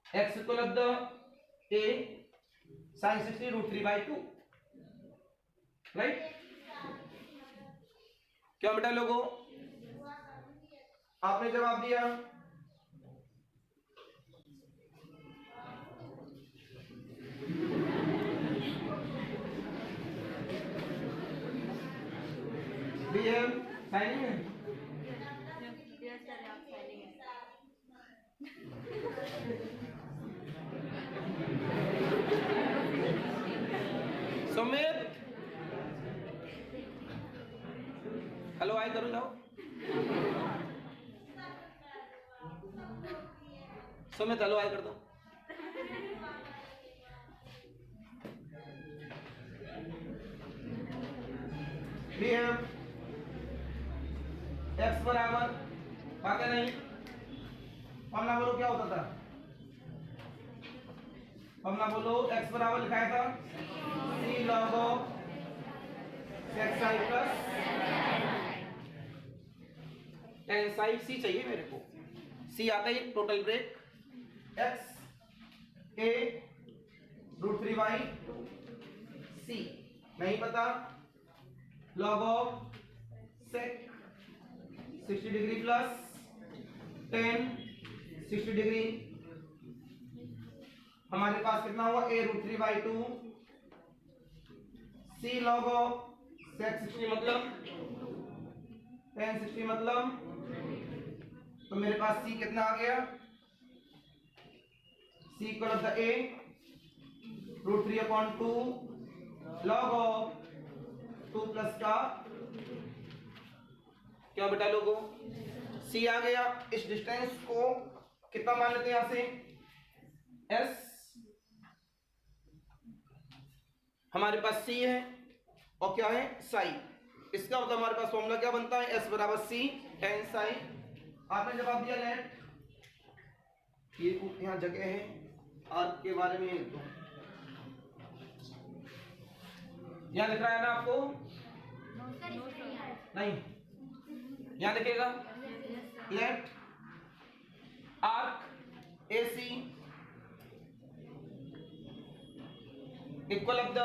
X equal of the A sine 60 √3/2, right? क्या बेटा लोगों, आपने जवाब दिया। साइनिंग है। सुमित, हेलो आई करो जाओ। सुमित हेलो आई कर दो। एक्स बराबर पाके नहीं, फॉर्मूला बोलो क्या होता था? फॉर्मूला बोलो, एक्स बराबर लिखाया था C log of X I plus ten side. C चाहिए मेरे को, सी आता है total break X A √3/2 C नहीं पता। Log of sec 60 degree plus ten 60 degree. हमारे पास कितना हुआ? a √3/2 C log of sec 60 मतलब टेन 60 मतलब, तो मेरे पास c कितना आ गया? c equal of the a √3/2 log of 2 plus का क्या बेटा लोगों? c आ गया। इस डिस्टेंस को कितना मान लेते हैं यहां से? s। हमारे पास c है और क्या है? साई। इसका मतलब हमारे पास फॉर्मूला क्या बनता है? s बराबर c टेन साई आपने जवाब दिया लेट, ये यहाँ जगह है आर्क के बारे में लिख दो, यहाँ लिख रहा है ना आपको, नहीं यहाँ लिखेगा let arc AC equal of the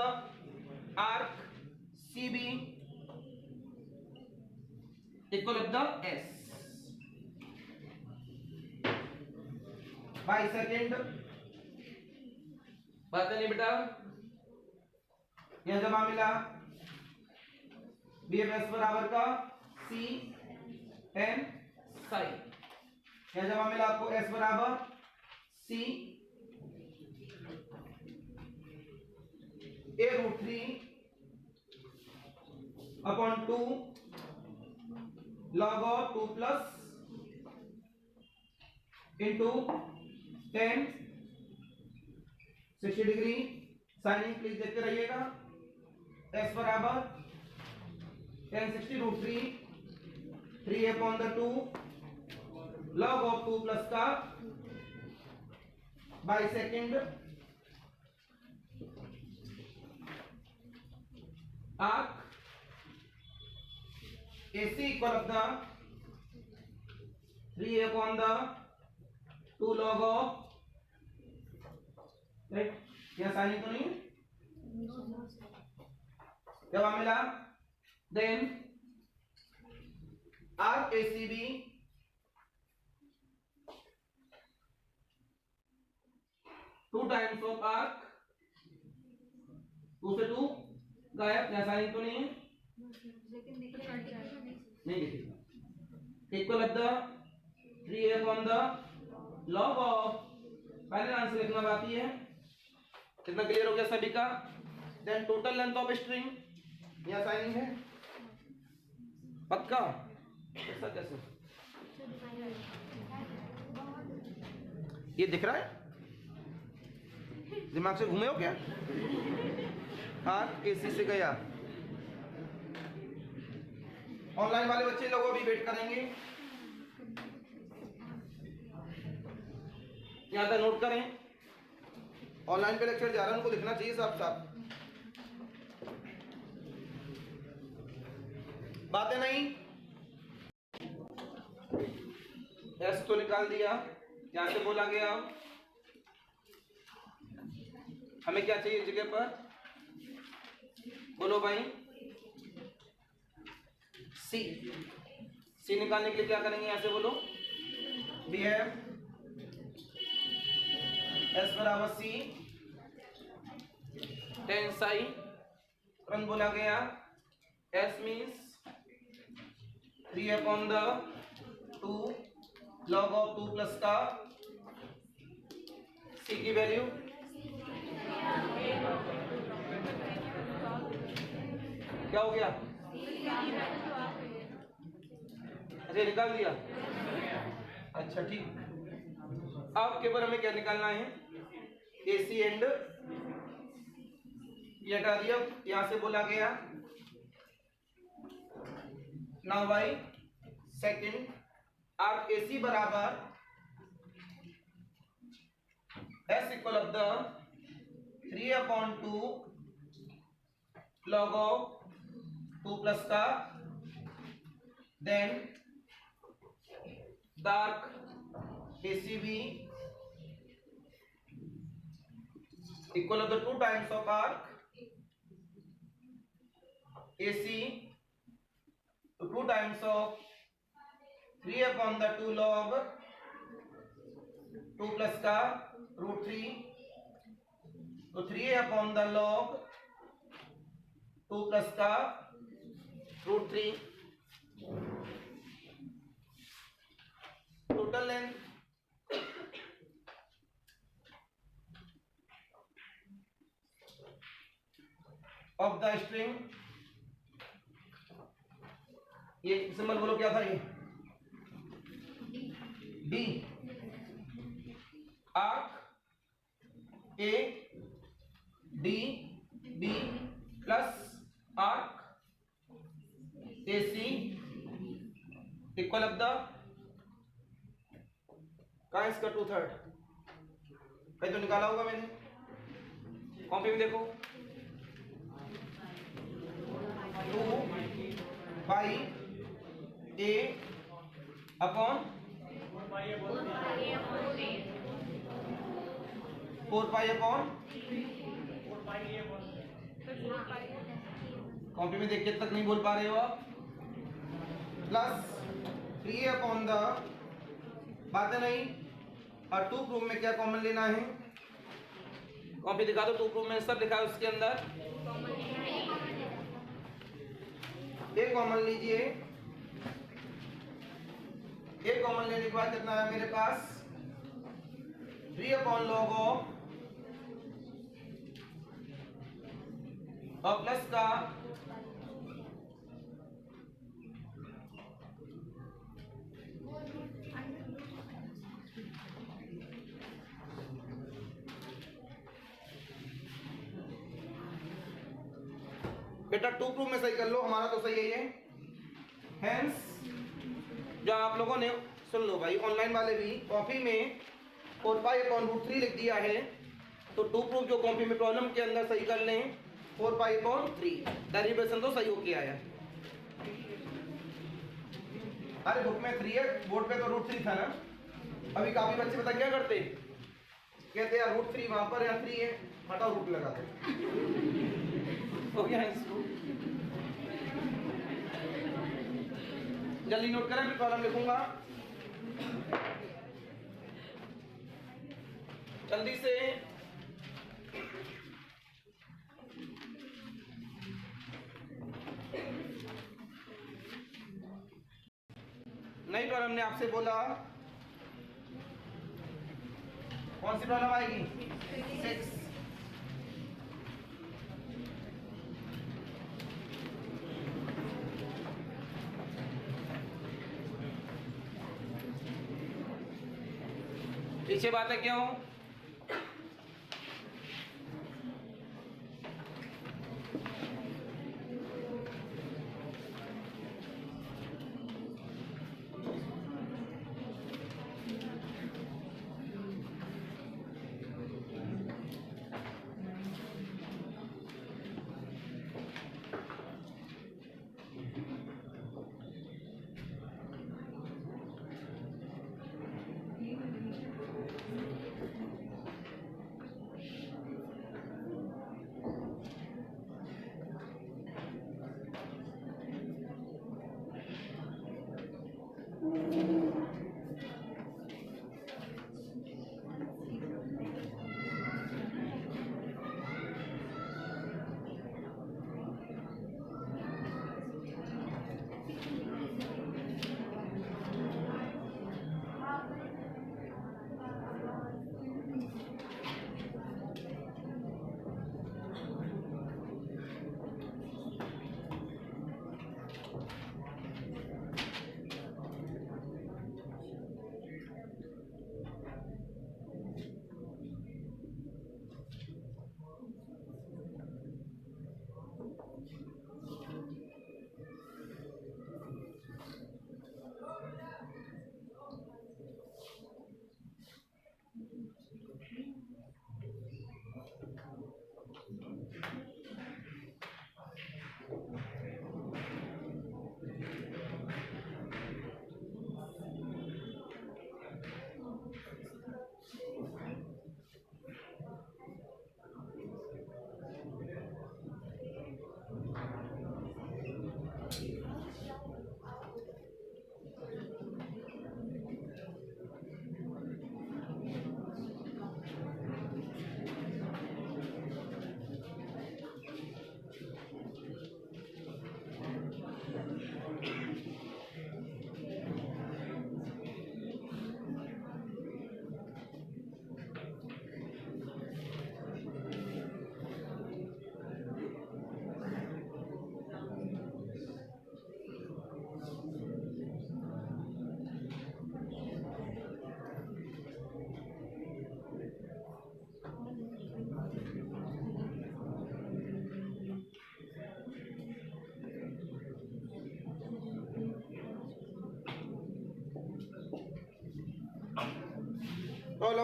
arc CB equal of the S by second. बात नहीं बेटा, यह जमा मिला BFS बराबर का CN साइन, यह जमा मिला आपको S बराबर C A√3/2 log of 2 plus into 10 60 degree signing please देखते रहिएगा। S बराबर 10 60√3 3/2 log of 2 प्लस का by second arc AC equal of the 3/2 log of, right, यहाँ साइनिंग तो नहीं है, जवाब मिला। Then arc ACB two times of arc, 2 से 2 गायब, यहाँ साइनिंग तो नहीं है, नहीं दिखेगा, equal of the 3/2 log of, final answer लिखना बाकी है। कितना क्लियर हो गया सभी का? Then total length of string, यहाँ साइनिंग है पक्का, ऐसा कैसे ये दिख रहा है, दिमाग से घूमे हो क्या? आर्क AC से गया। ऑनलाइन वाले बच्चे लोग अभी वेट करेंगे, यहाँ तक नोट करें, ऑनलाइन पे लेक्चर जा रहा है, उनको दिखना चाहिए साफ साफ, बातें नहीं। S तो निकाल दिया, यहाँ से बोला गया हमें क्या चाहिए जगह पर, बोलो भाई, C निकालने के लिए क्या करेंगे, यहाँ से बोलो, BF S बराबर C tan psi, तुरंत बोला गया S means 3/2 log of 2 plus का C की वैल्यू क्या हो गया, अच्छा निकाल दिया, अच्छा ठीक। अब केवल हमें क्या निकालना है, AC एंड ये हटा दिया, यहां से बोला गया now by second arc AC बराबर S equal of the 3/2 log of 2 plus का, then arc ACB equal of the 2 times of arc AC to 2 times of 3/2 log 2 plus का √3 तो 3/the log 2 plus का √3 total length of the string, ये symbol बोलो क्या था, ये D arc A D B plus arc AC equal of the कहाँ है इसका 2/3? कहीं तो निकाला होगा मैंने, कॉपी में देखो। 2/a upon 4 pi upon, copy में देख के तक नहीं बोल पा रहे हो आप, प्लस 3a अपॉन द, बात है नहीं। और 2 प्रूफ में क्या कॉमन लेना है, कॉपी दिखा दो। 2 प्रूफ में सब लिखा है उसके अंदर, एक कॉमन लीजिए। एक कॉमन लेने के बाद कितना है मेरे पास, 3 अपॉन लॉग ऑफ, और प्लस का बेटा 2 प्रूफ में सही कर लो, हमारा तो सही है ये। हेंस जो आप लोगों ने सुन लो भाई, ऑनलाइन वाले भी कॉपी में 4π/√3 लिख दिया है, तो 2 प्रूफ जो कॉपी में प्रॉब्लम के अंदर सही कर लें, 4π/3 डेरिवेशन तो सही होके आया। अरे बुक में 3 है, बोर्ड पे तो √3 था ना। अभी काफी बच्चे पता क्या करते, कहते यार √3 वहां पर या 3 है, हटाओ रूट लगा दो, हो गया इसको। जल्दी नोट करें, फिर कॉलम लिखूंगा जल्दी से। नई प्रॉब्लम ने आपसे बोला, कौन सी प्रॉब्लम आएगी, 6। पीछे बातें क्यों,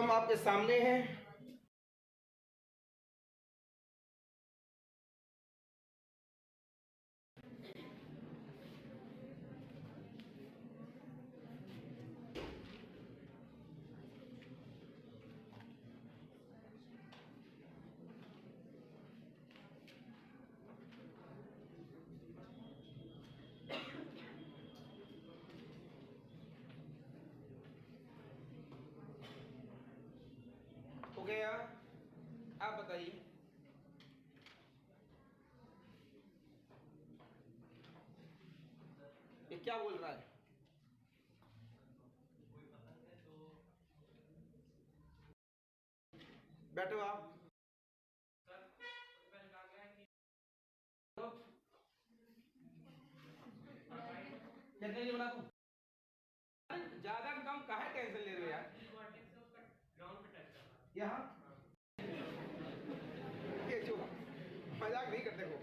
हम आपके सामने हैं। हो गया? आप बताइए। ये क्या बोल रहा है? बैठो आप। कितने की बना दूं? ज्यादा काम काहे टेंशन ले रहे हो यार? यहाँ ये जो मजाक नहीं करते हो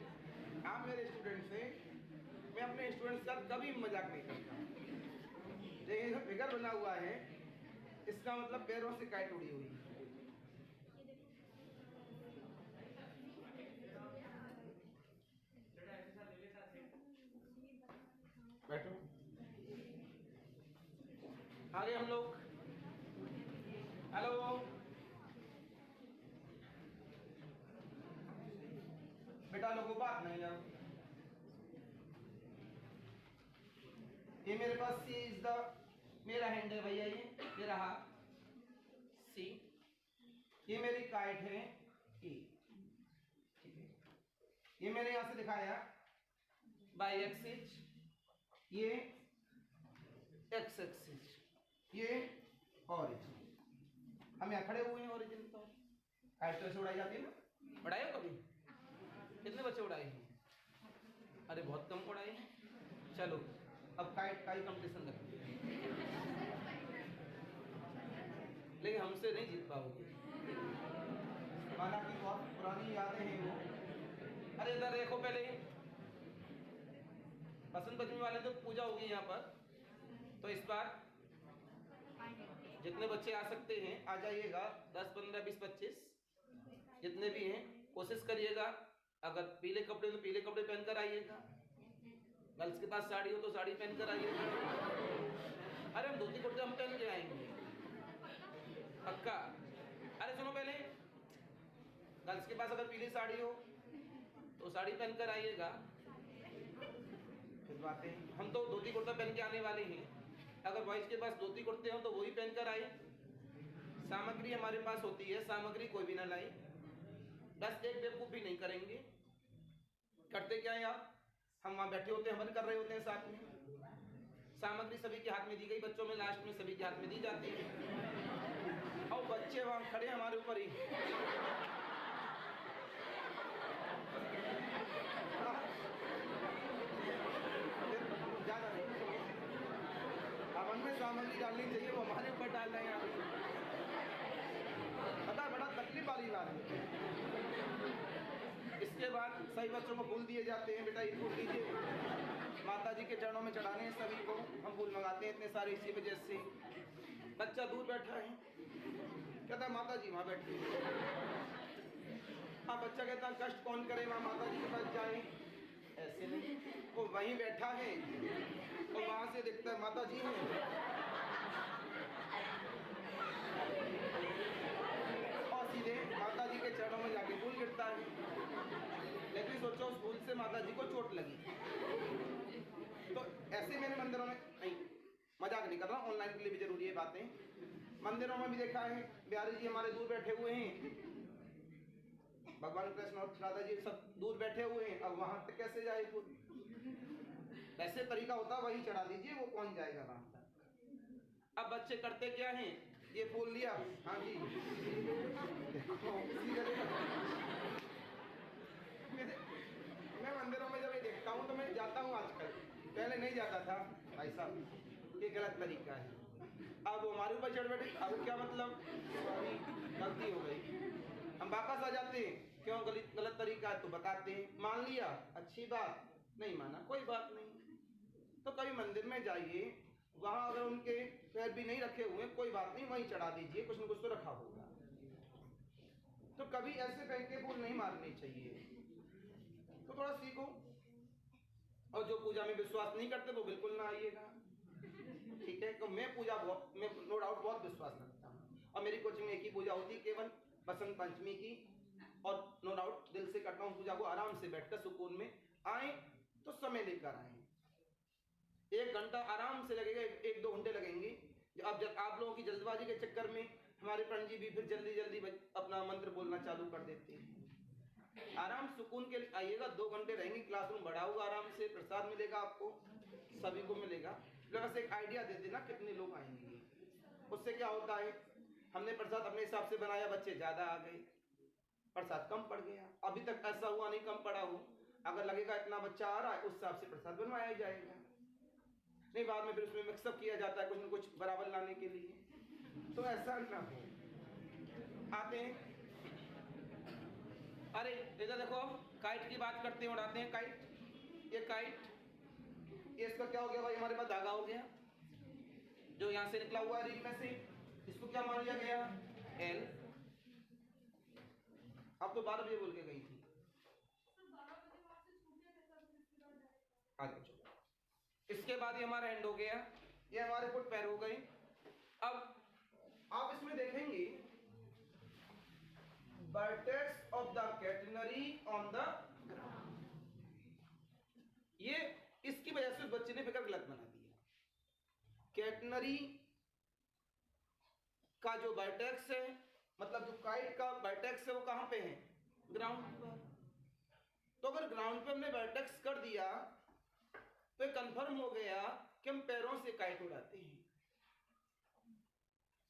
आप मेरे स्टूडेंट से। मैं अपने स्टूडेंट्स का कभी मजाक नहीं करता। लेकिन जो फिगर बना हुआ है इसका मतलब पैरों से काट उड़ी हुई। बैठो। आगे हम लोग। हेलो बेटा लोगों बात नहीं यार। ये मेरे पास सी इज द मेरा हैंड है भैया, ये मेरा हाथ सी। ये मेरी काइट है ई। ठीक है, ये मैंने यहां से दिखाया बाई एक्सिस, ये एक्स एक्सिस, ये ऑरिजिन। हम यहाँ खड़े हुए हैं ऑरिजिन पर। काइट तो ऐसे उड़ाई जाती है ना? उड़ाए हो कभी? कितने बच्चे उड़ाए हैं? अरे बहुत कम उड़ाए हैं। चलो अब काइट का ही कंपटीशन रखते हैं, लेकिन हमसे नहीं जीत पाओगे। हालांकि बहुत पुरानी यादें हैं वो। अरे इधर देखो पहले, बसंत पंचमी वाले तो पूजा होगी यहाँ पर, तो इस बार जितने बच्चे आ सकते हैं आ जाइएगा। 10, 15, 20, 25 जितने भी हैं कोशिश करिएगा। अगर पीले कपड़े तो पीले कपड़े पहनकर आइएगा। गर्ल्स के पास साड़ी हो तो साड़ी पहनकर आइएगा। अरे हम धोती कुर्ते हम पहन के आएंगे पक्का। अरे सुनो पहले, गर्ल्स के पास अगर पीली साड़ी हो तो साड़ी पहनकर आइएगा। फिर बातें, हम तो धोती कुर्ता पहन के आने वाले हैं। अगर बॉयज के पास धोती कुर्ते हो तो वही पहनकर आए। सामग्री हमारे पास होती है, सामग्री कोई भी ना लाए। बस एक बेवकूफ भी नहीं करेंगे। करते क्या है आप, हम वहाँ बैठे होते हैं, हवन कर रहे होते हैं साथ में। सामग्री सभी के हाथ में दी गई, बच्चों में लास्ट में सभी के हाथ में दी जाती है। और बच्चे वहाँ खड़े हमारे ऊपर ही। ज्यादा नहीं, हवन में सामग्री डालनी चाहिए, वो हमारे ऊपर डाल रहे हैं। पता बड़ा तकलीफ वाली बात है। इसके बाद सही बच्चों को फूल दिए जाते हैं। बेटा ये फूल दीजिए, माता जी के चरणों में चढ़ाने हैं सभी को। हम फूल मंगाते हैं इतने सारे इसी वजह से। बच्चा दूर बैठा है, कहता है माता जी वहाँ बैठी। हाँ बच्चा कहता है कष्ट कौन करे, वहाँ माता जी के पास जाए। ऐसे नहीं, वो वहीं बैठा है और वहाँ से दिखता है माता जी हैं। और सीधे माता जी के चरणों में जाके फूल गिरता है। लेकिन सोचो उस फूल से माता जी को चोट लगी। तो ऐसे मैंने मंदिरों में, नहीं मजाक नहीं कर रहा, ऑनलाइन के लिए भी जरूरी है बातें। मंदिरों में भी देखा है, बिहारी जी हमारे दूर बैठे हुए हैं, भगवान कृष्ण और राधा जी सब दूर बैठे हुए हैं। अब वहां तक कैसे जाए फूल? वैसे तरीका होता वही चढ़ा दीजिए, वो कौन जाएगा वहां तक। अब बच्चे करते क्या हैं, ये फूल लिया, हाँ जी मैं मंदिरों में जब ये देखता हूँ तो मैं जाता हूँ आजकल, पहले नहीं जाता था भाई साहब। ये गलत तरीका है। अब वो हमारे ऊपर चढ़ बैठे, अब क्या मतलब, गलती हो गई, हम वापस आ जाते हैं। क्यों गलत तरीका है तो बताते हैं, मान लिया अच्छी बात, नहीं माना कोई बात नहीं। तो कभी मंदिर में जाइए, वहां अगर उनके पैर भी नहीं रखे हुए कोई बात नहीं, वहीं चढ़ा दीजिए, कुछ न कुछ तो रखा होगा। तो कभी ऐसे फेंक के फूल नहीं मारने चाहिए। तो थोड़ा सीखो। और जो पूजा में विश्वास नहीं करते वो बिल्कुल ना आइएगा, ठीक है। तो मैं पूजा मैं नो डाउट बहुत विश्वास रखता हूँ, और मेरी कोचिंग में एक ही पूजा होती है केवल, बसंत पंचमी की, और नो डाउट दिल से करता हूँ पूजा को, आराम से बैठकर सुकून में आए तो समय लेकर आए। 1 घंटा आराम से लगेगा, 1-2 घंटे लगेंगे। अब जब आप लोगों की जल्दबाजी के चक्कर में हमारे पंडित जी भी फिर जल्दी जल्दी अपना मंत्र बोलना चालू कर देते हैं। आराम सुकून के लिए आइएगा, 2 घंटे रहेंगे, क्लासरूम बड़ा होगा, आराम से प्रसाद मिलेगा, आपको सभी को मिलेगा। बस एक आइडिया दे देना कितने लोग आएंगे। उससे क्या होता है, हमने प्रसाद अपने हिसाब से बनाया, बच्चे ज्यादा आ गए, प्रसाद कम पड़ गया। अभी तक ऐसा हुआ नहीं कम पड़ा हो, अगर लगेगा इतना बच्चा आ रहा है उस हिसाब से प्रसाद बनवाया जाएगा, नहीं बाद में फिर उसमें मिक्सअप किया जाता है कुछ न कुछ बराबर लाने के लिए। तो ऐसा ना हो। आते हैं, अरे इधर देखो, काइट की बात करते हैं, उड़ाते हैं काइट। ये काइट, ये इसका क्या हो गया भाई, हमारे पास धागा हो गया जो यहाँ से निकला हुआ है रील में से, इसको क्या मान लिया गया, एल। अब तो 12 बजे बोल के गई थी, आ जाओ चलो। इसके बाद ये हमारा एंड हो गया, ये हमारे फुट पैर हो गए। अब आप इसमें देखेंगे vertex of the catenary on the ground, ये इसकी वजह से उस बच्चे ने फिगर गलत बना दिया। कैटनरी का जो वर्टेक्स है, मतलब जो काइट का वर्टेक्स है वो कहां पे है, ग्राउंड पर। तो अगर ग्राउंड पे हमने वर्टेक्स कर दिया तो ये कंफर्म हो गया कि हम पैरों से काइट उड़ाते हैं,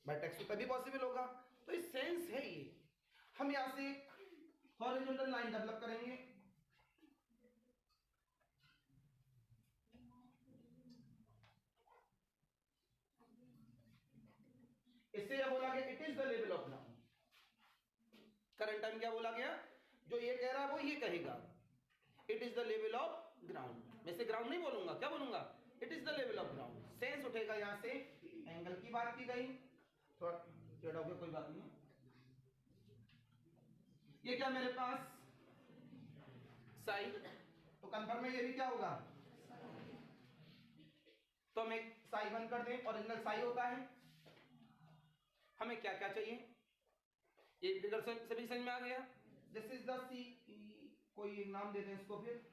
वर्टेक्स तो तभी पॉसिबल होगा। तो ये सेंस है। ये हम यहां से हॉरिजॉन्टल लाइन डेवलप करेंगे, इससे यह बोला गया it is the level of ground. Current time क्या बोला गया, जो ये कह रहा है वो ये कहेगा it is the level of ground. मैं से ग्राउंड नहीं बोलूंगा, क्या बोलूंगा, it is the level of ground. Sense उठेगा यहां से, एंगल की बात की गई, थोड़ा टेढ़ा हो गया कोई बात नहीं। ये क्या मेरे पास साई, तो कंफर्म में ये भी क्या होगा, तो हम एक साई 1 कर दें, ओरिजिनल साई होता है। हमें क्या क्या चाहिए, ये फिगर सभी समझ में आ गया। दिस इज द सी, कोई एक नाम दे दें इसको, फिर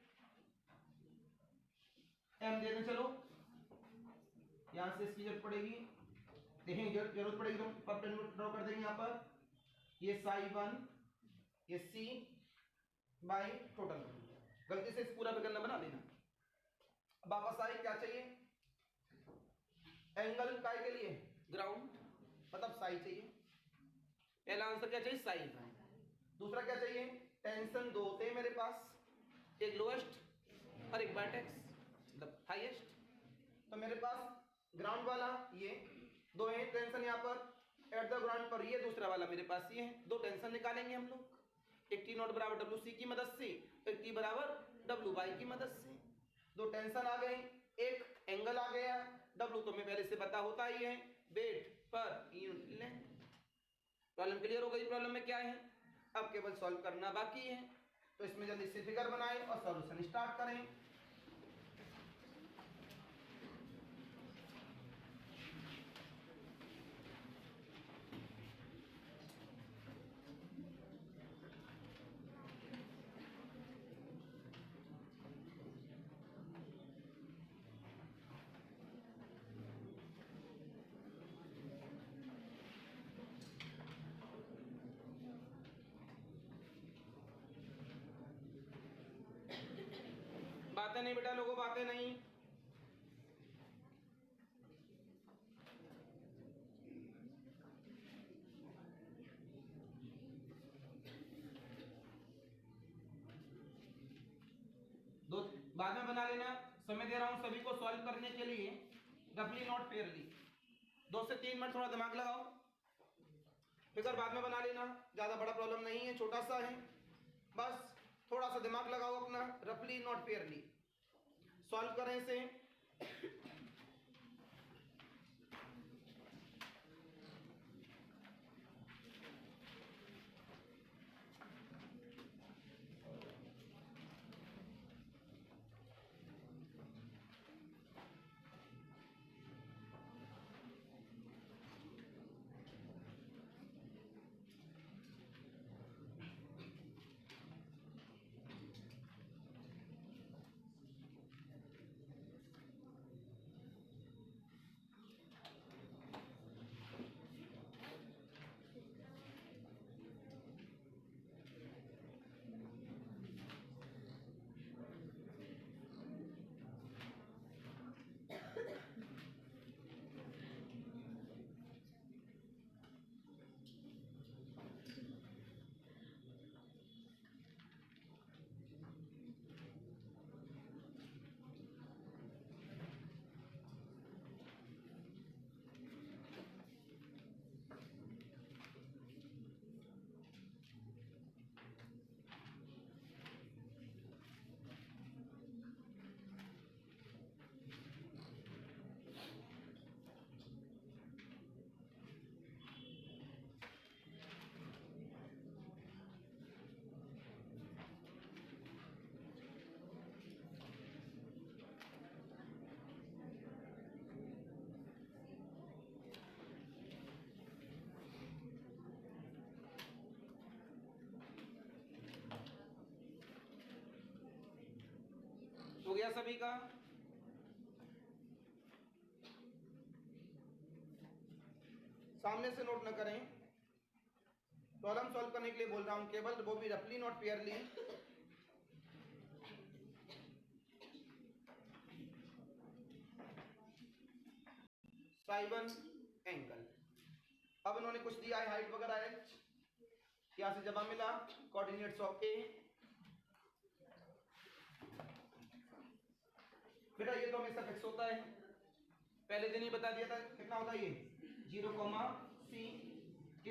एम दे दें, चलो यहां से इसकी जरूरत पड़ेगी, देखेंगे जरूरत पड़ेगी तो परपेंडिकुलर ड्रॉ कर देंगे यहां पर। ये साई 1, ये सी बाई टोटल, गलती से इस पूरा फिगर न बना देना। वापस आए, क्या चाहिए, एंगल काय के लिए, ग्राउंड, मतलब साई चाहिए। पहला आंसर क्या चाहिए, साई। दूसरा क्या चाहिए, टेंशन 2 होते हैं मेरे पास, एक लोएस्ट और एक वर्टेक्स मतलब हाईएस्ट। तो मेरे पास ग्राउंड वाला ये 2 है, टेंशन यहाँ पर एट द ग्राउंड पर, ये दूसरा वाला मेरे पास ये है। 2 टेंशन निकालेंगे हम लोग, एक टी नॉट बराबर डब्ल्यू सी की मदद से, एक टी बराबर डब्ल्यू वाई की मदद से। 2 टेंशन आ गई, एक एंगल आ गया, डब्ल्यू तो मैं पहले से पता होता ही है, wait per unit length. Problem clear हो गई, प्रॉब्लम में क्या है, अब केवल सॉल्व करना बाकी है। तो इसमें जल्दी से फिगर बनाएं और सॉल्यूशन स्टार्ट करें। बातें नहीं बेटा लोगों, बातें नहीं। दो बाद में बना लेना, समय दे रहा हूं सभी को सॉल्व करने के लिए, रफली नॉट फेयरली। 2 से 3 मिनट थोड़ा दिमाग लगाओ, फिगर बाद में बना लेना, ज्यादा बड़ा प्रॉब्लम नहीं है, छोटा सा है, बस थोड़ा सा दिमाग लगाओ अपना, रफली नॉट फेयरली सॉल्व करें इसे। गया सभी का? सामने से नोट न करें, प्रॉब्लम सॉल्व करने के लिए बोल रहा हूं केवल, वो भी रफली नॉट पेयरली। साइवन एंगल। अब इन्होंने कुछ दिया है, हाइट वगैरह h, यहां से जवाब मिला कोऑर्डिनेट्स ऑफ ए। बेटा ये तो हमेशा फिक्स होता है, पहले दिन ही बता दिया था कितना होता है ये 0, c।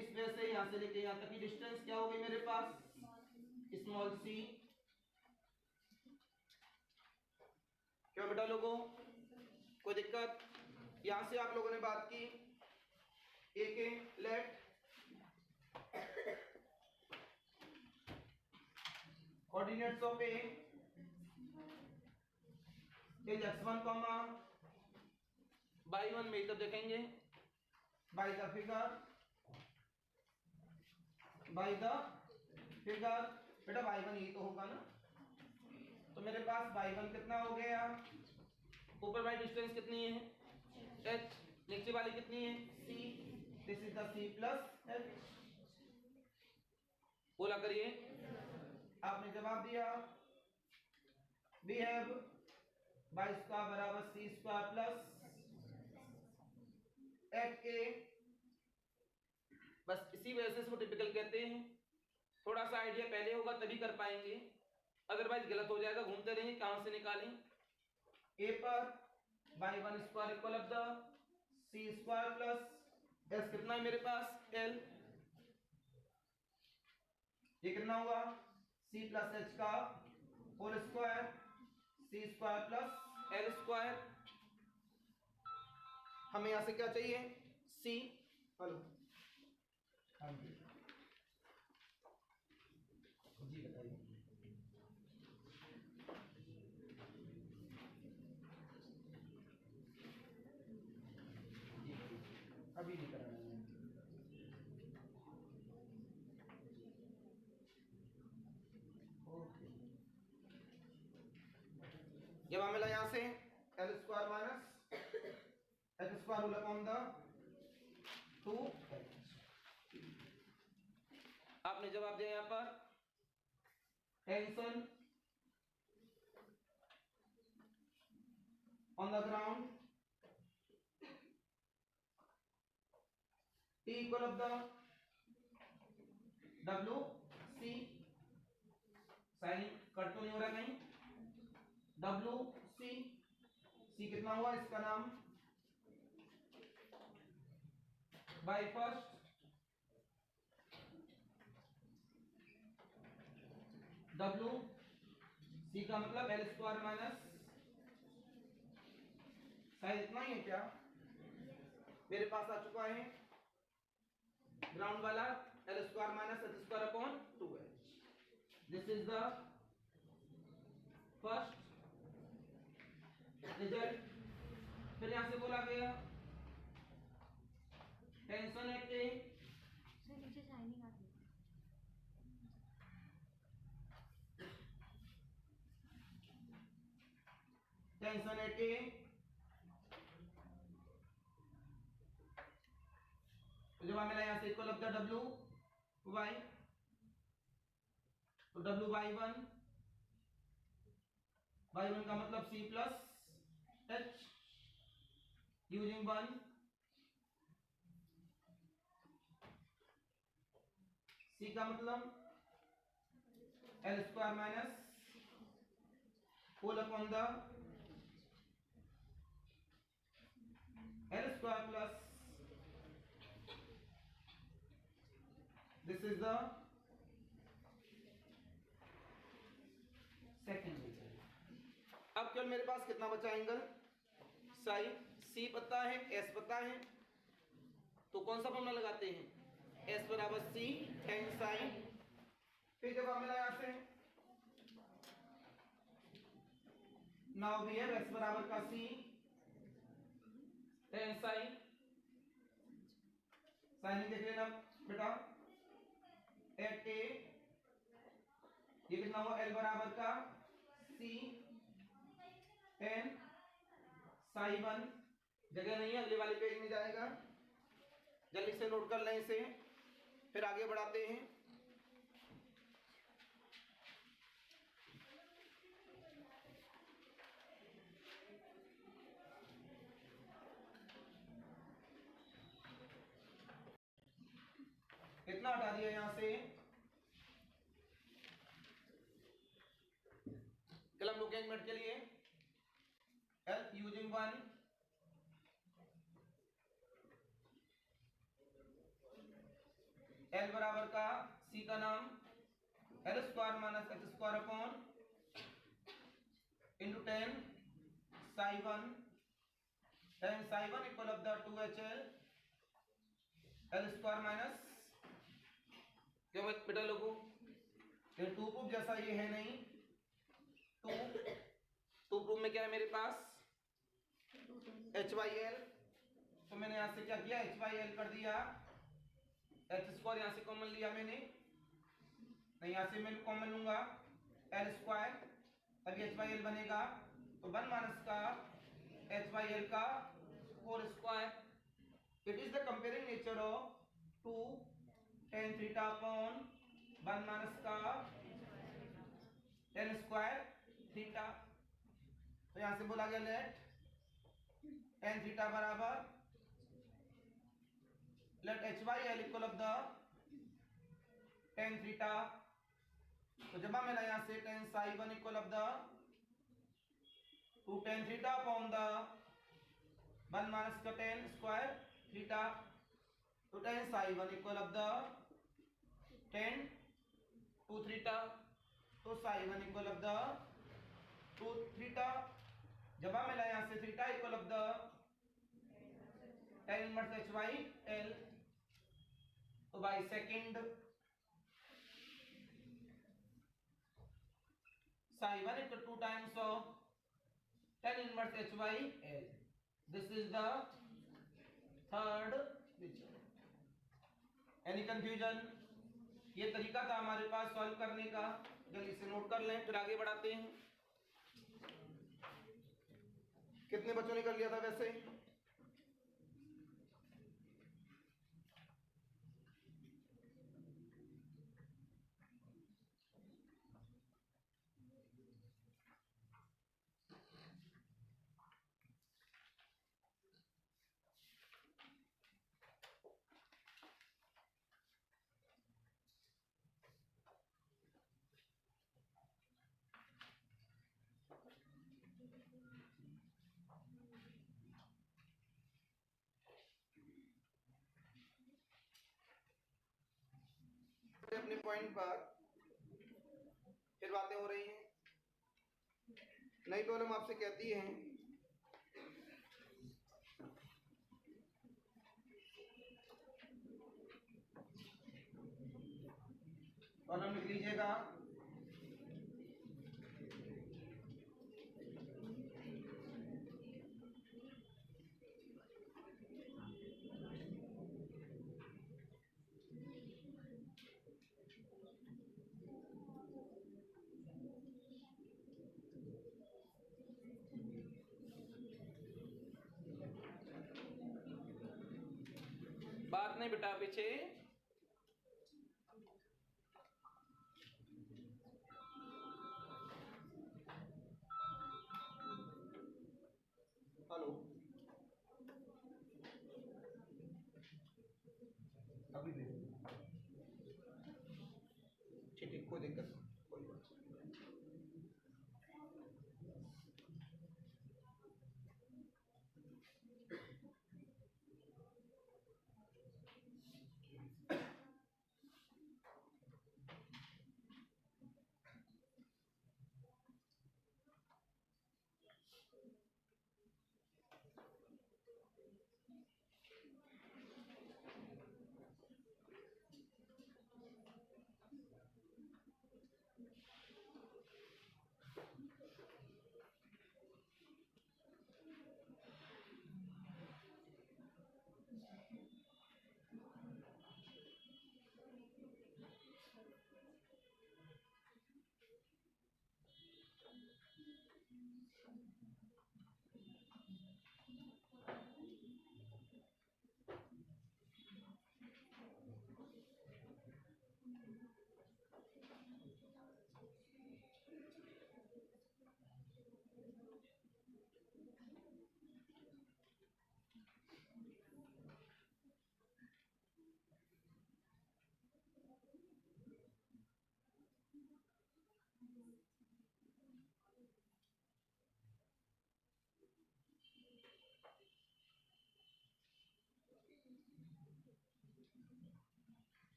इस वजह से यहां से लेके यहां तक की डिस्टेंस क्या हो गई मेरे पास, स्मॉल c। क्यों बेटा लोगों, कोई दिक्कत? यहां से आप लोगों ने बात की ए के let coordinates of A is x1, y1 में तब देखेंगे बाय द फिगर बेटा y1 यही तो होगा ना, तो मेरे पास y1 कितना हो गया, ऊपर वाली डिस्टेंस कितनी है h, नीचे वाली कितनी है c, this is the c plus h। बोला करिए, आपने जवाब दिया वी हैव y स्क्वायर बराबर c स्क्वायर प्लस एट ए। बस इसी वजह से इसको टिपिकल कहते हैं। थोड़ा सा आइडिया पहले होगा तभी कर पाएंगे, अदरवाइज गलत हो जाएगा, घूमते रहेंगे कहां से निकालें। ए पर y1 square equal of the c square plus s कितना है मेरे पास l, ये कितना हुआ c प्लस h का whole square, c square plus l square. हमें यहां से क्या चाहिए c। हेलो जी बताइए। अभी नहीं कराना है। ओके, जब हमें मिला यहां से L square minus H square whole upon the 2h। आपने जवाब दिया यहां पर tension on the ground T equal of the W C, sign cut तो नहीं हो रहा कहीं, W C कितना हुआ इसका नाम बाय फर्स्ट W C का मतलब एल स्क्वायर माइनस, साइज इतना ही है क्या मेरे पास आ चुका है ग्राउंड वाला L square minus H square upon 2h। This is the first result. फिर यहां से बोला गया टेंशन एट ए, नीचे शाइनिंग आती है। टेंशन एट ए तो जब हमें यहां से equal of the W y, तो W y1 का मतलब C plus h using 1, C का मतलब L square minus whole upon the L square plus this is the second result. अब केवल मेरे पास कितना बचा एंगल साइन, C पता है S पता है, तो कौन सा फॉर्मूला लगाते हैं S बराबर C tan साइन। फिर जब हमें यहां से नाउ वी हैव S बराबर का C tan साइन, साइन देख लेना बेटा एट ए, ये कितना हुआ L बराबर का C 10 साई 1 जगह नहीं है, अगले वाले पेज में जाएगा, जल्दी से नोट कर लें इसे, फिर आगे बढ़ाते हैं। कितना हटा दिया यहां से, कलम रुके 1 मिनट के लिए। हेल्प यूजिंग 1, एल बराबर का सी का नाम L square minus H square upon into 10 Sai 1, 10 Sai 1 equal of the 2HL L square minus, क्या बेटा लोगों, ये 2 प्रूफ जैसा ये है नहीं, 2 प्रूफ में क्या है मेरे पास HYL, तो मैंने यहां से क्या किया HYL कर दिया, एच स्क्वायर यहां से कॉमन लिया मैंने, नहीं यहां से मैं कॉमन लूंगा एल स्क्वायर, तभी HYL बनेगा, तो 1 माइनस का HYL का whole square. It is the comparing nature of 2 tan theta upon 1 minus का tan स्क्वायर थीटा, तो यहां से बोला गया लेट tan थीटा बराबर let HYL equal of the tan theta, तो जब मिला यहां से tan psi 1 equal of the 2 tan theta upon the 1 minus का tan square theta, तो tan psi 1 equal of the tan 2 theta, तो psi 1 equal of the 2 theta, जब मिला यहां से theta equal of the tan inverse HYL, तो by second psi 1 equal 2 times of tan inverse HYL. This is the third picture. Any confusion? ये तरीका था हमारे पास सॉल्व करने का, जल्दी से नोट कर लें, फिर आगे बढ़ाते हैं। कितने बच्चों ने कर लिया था वैसे? अपने पॉइंट पर फिर बातें हो रही हैं, नई प्रॉब्लम आपसे कहती है प्रॉब्लम लिख लीजिएगा। बात नहीं बेटा पीछे, हेलो अभी दे ठीक है, कोई दिक्कत नहीं, कोई बात नहीं।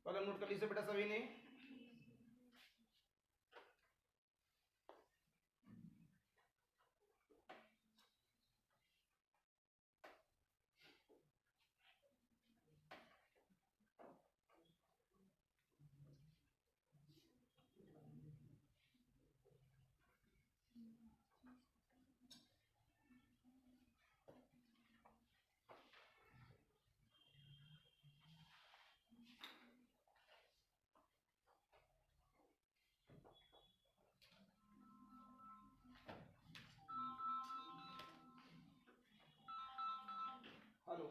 प्रॉब्लम नोट कर लीजिए बेटा सभी ने। हेलो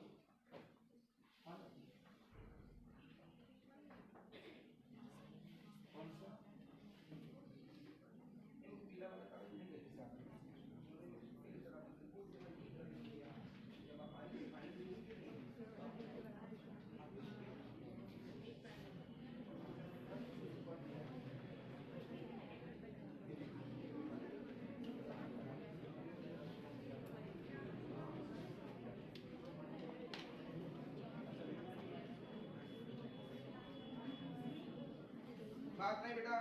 बात नहीं बेटा,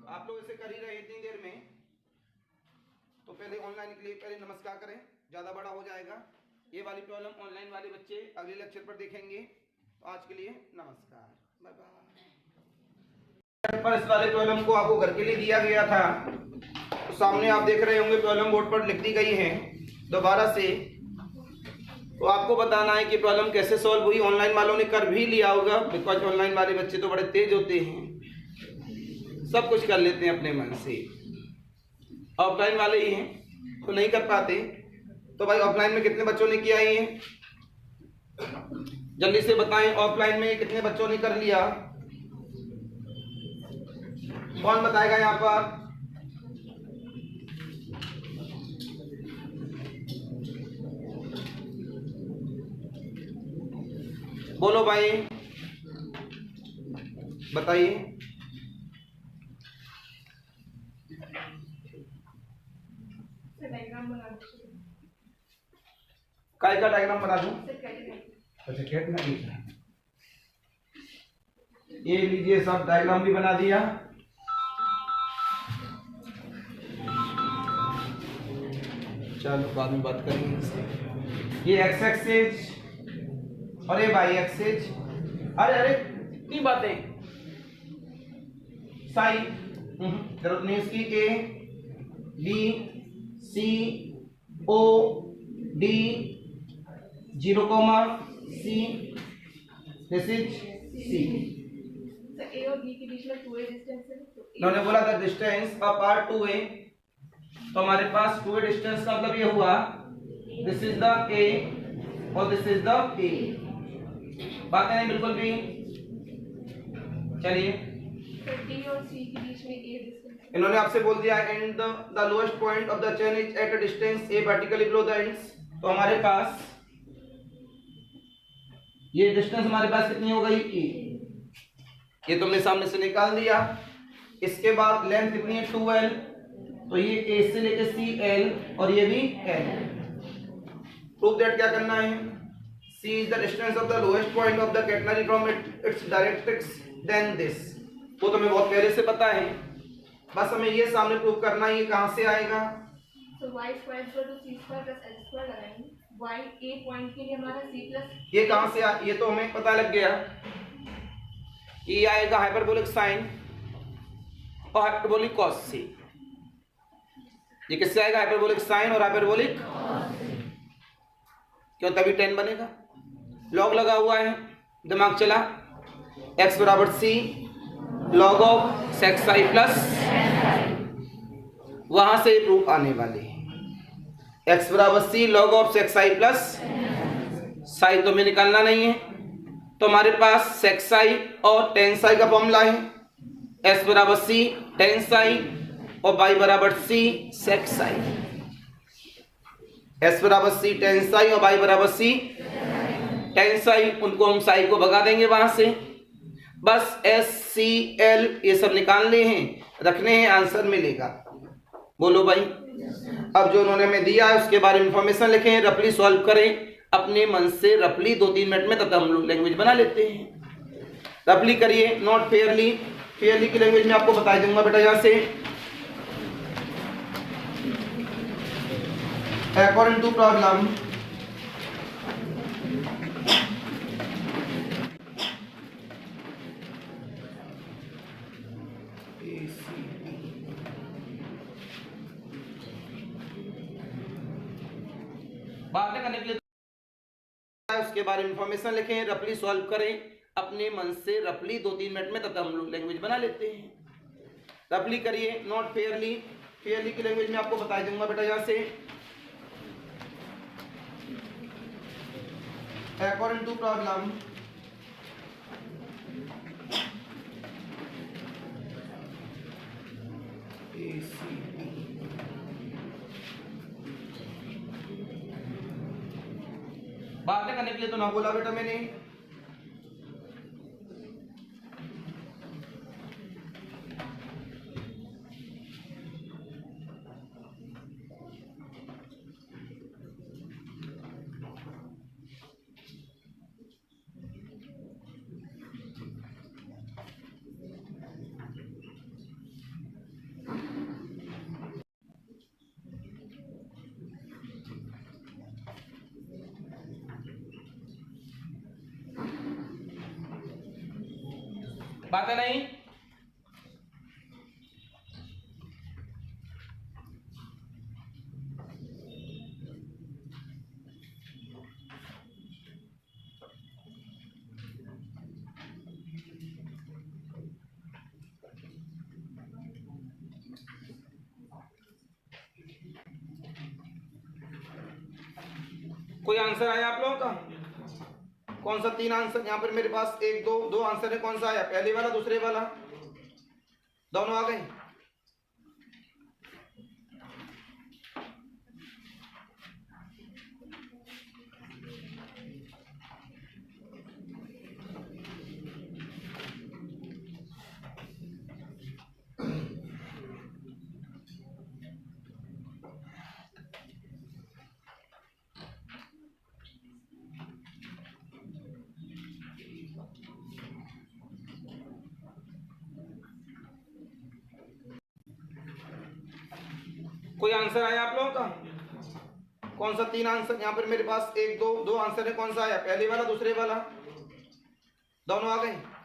आप लोग इसे कर ही रहे इतनी देर में, तो पहले ऑनलाइन के लिए पहले नमस्कार करें, ज़्यादा बड़ा हो जाएगा। ये वाली प्रॉब्लम ऑनलाइन वाले बच्चे अगले लेक्चर पर देखेंगे। तो आज के लिए नमस्कार, बाय बाय। पर इस वाले प्रॉब्लम को आपको घर के लिए दिया गया था, तो सामने आप देख रहे होंगे प्रॉब्लम बोर्ड पर लिख दी गई है दोबारा से। तो आपको बताना है कि प्रॉब्लम कैसे सॉल्व हुई। ऑनलाइन वालों ने कर भी लिया होगा, बिकॉज ऑनलाइन वाले बच्चे तो बड़े तेज होते हैं, सब कुछ कर लेते हैं अपने मन से। ऑफलाइन वाले ही हैं तो नहीं कर पाते। तो भाई ऑफलाइन में कितने बच्चों ने किया ये जल्दी से बताएं। ऑफलाइन में कितने बच्चों ने कर लिया, कौन बताएगा यहाँ पर? बोलो भाई, बताइए। डायग्राम बना दो। काय का डायग्राम बना दूं? अच्छा कैटेगरी। ये लीजिए, सब डायग्राम भी बना दिया। चलो बाद में बात करेंगे इससे। ये एक्स एक्सिस और ये वाई एक्सिस। अरे अरे इतनी बातें, साइन जरूरत नहीं इसकी। A B C O D 0, C, this is C. A और बी के बीच में 2a डिस्टेंस है, तो इन्होंने बोला था डिस्टेंस ऑफ आर 2a, तो हमारे पास 2a डिस्टेंस का मतलब ये हुआ दिस इज द a और दिस इज द a। बात नहीं बिल्कुल भी। चलिए, तो डी और सी के बीच में a डिस्टेंस। इन्होंने आपसे बोल दिया and the lowest point of the chain is at a distance a vertically below the ends. तो हमारे पास ये डिस्टेंस हमारे पास कितनी हो गई? a। ये तुमने सामने से निकाल दिया। इसके बाद लेंथ कितनी है? 2l। तो ये a से लेके cl और ये भी l। प्रूव दैट क्या करना है? c is the distance of the lowest point of the catenary from its directrix then this। वो तुम्हें बहुत पहले से पता है, बस हमें ये सामने प्रूव करना है। ये कहाँ से आएगा? तो y square equal to c square plus l square लगाएंगे। y a पॉइंट के लिए हमारा c plus ये कहाँ से ये तो हमें पता लग गया। ये आएगा हाइपरबोलिक साइन और हाइपरबोलिक कॉस से। ये किससे आएगा? हाइपरबोलिक साइन और हाइपरबोलिक, क्यों? तभी 10 बनेगा। लॉग लगा हुआ है, दिमाग चला। x बराबर c log of sex I plus, वहां से प्रूफ आने वाले हैं। x बराबर c log of sex I plus, Sai तो हमें निकालना नहीं है, तो हमारे पास सेक्स आई और टेन साई का फॉर्मूला है। s बराबर c टेन साई और y बराबर c सेक्स आई। s बराबर c टेन साई और y बराबर c टेन साई, उनको हम साई को भगा देंगे वहां से। बस s c l ये सब निकालने हैं, रखने हैं, आंसर मिलेगा। बोलो भाई। अब जो उन्होंने हमें दिया है उसके बारे में इंफॉर्मेशन लिखें, रफली सॉल्व करें। अपने मन से रफली 2-3 मिनट में, तब तक हम लोग लैंग्वेज बना लेते हैं। रफली करिए, नॉट फेयरली। फेयरली की लैंग्वेज में आपको बता दूंगा बेटा यहाँ से, अकॉर्डिंग टू प्रॉब्लम, बातें करने के लिए उसके बारे में इंफॉर्मेशन लिखें, रफली सॉल्व करें अपने मन से रफली 2-3 मिनट में, तब तक हम लोग लैंग्वेज बना लेते हैं। रफली करिए, नॉट फेयरली। फेयरली की लैंग्वेज में आपको बता दूंगा बेटा यहाँ से, अकॉर्डिंग टू प्रॉब्लम, बातें करने के लिए तो ना बोला बेटा मैंने। बातें नहीं, कोई आंसर आया आप लोगों का? कौन सा? 3 आंसर यहाँ पर मेरे पास, 1 2 आंसर है। कौन सा आया? पहले वाला, दूसरे वाला, दोनों आ गए? कोई आंसर आया आप लोगों का? कौन सा? 3 आंसर यहाँ पर मेरे पास, 1 2 आंसर है। कौन सा आया? पहले वाला, दूसरे वाला, दोनों आ गए?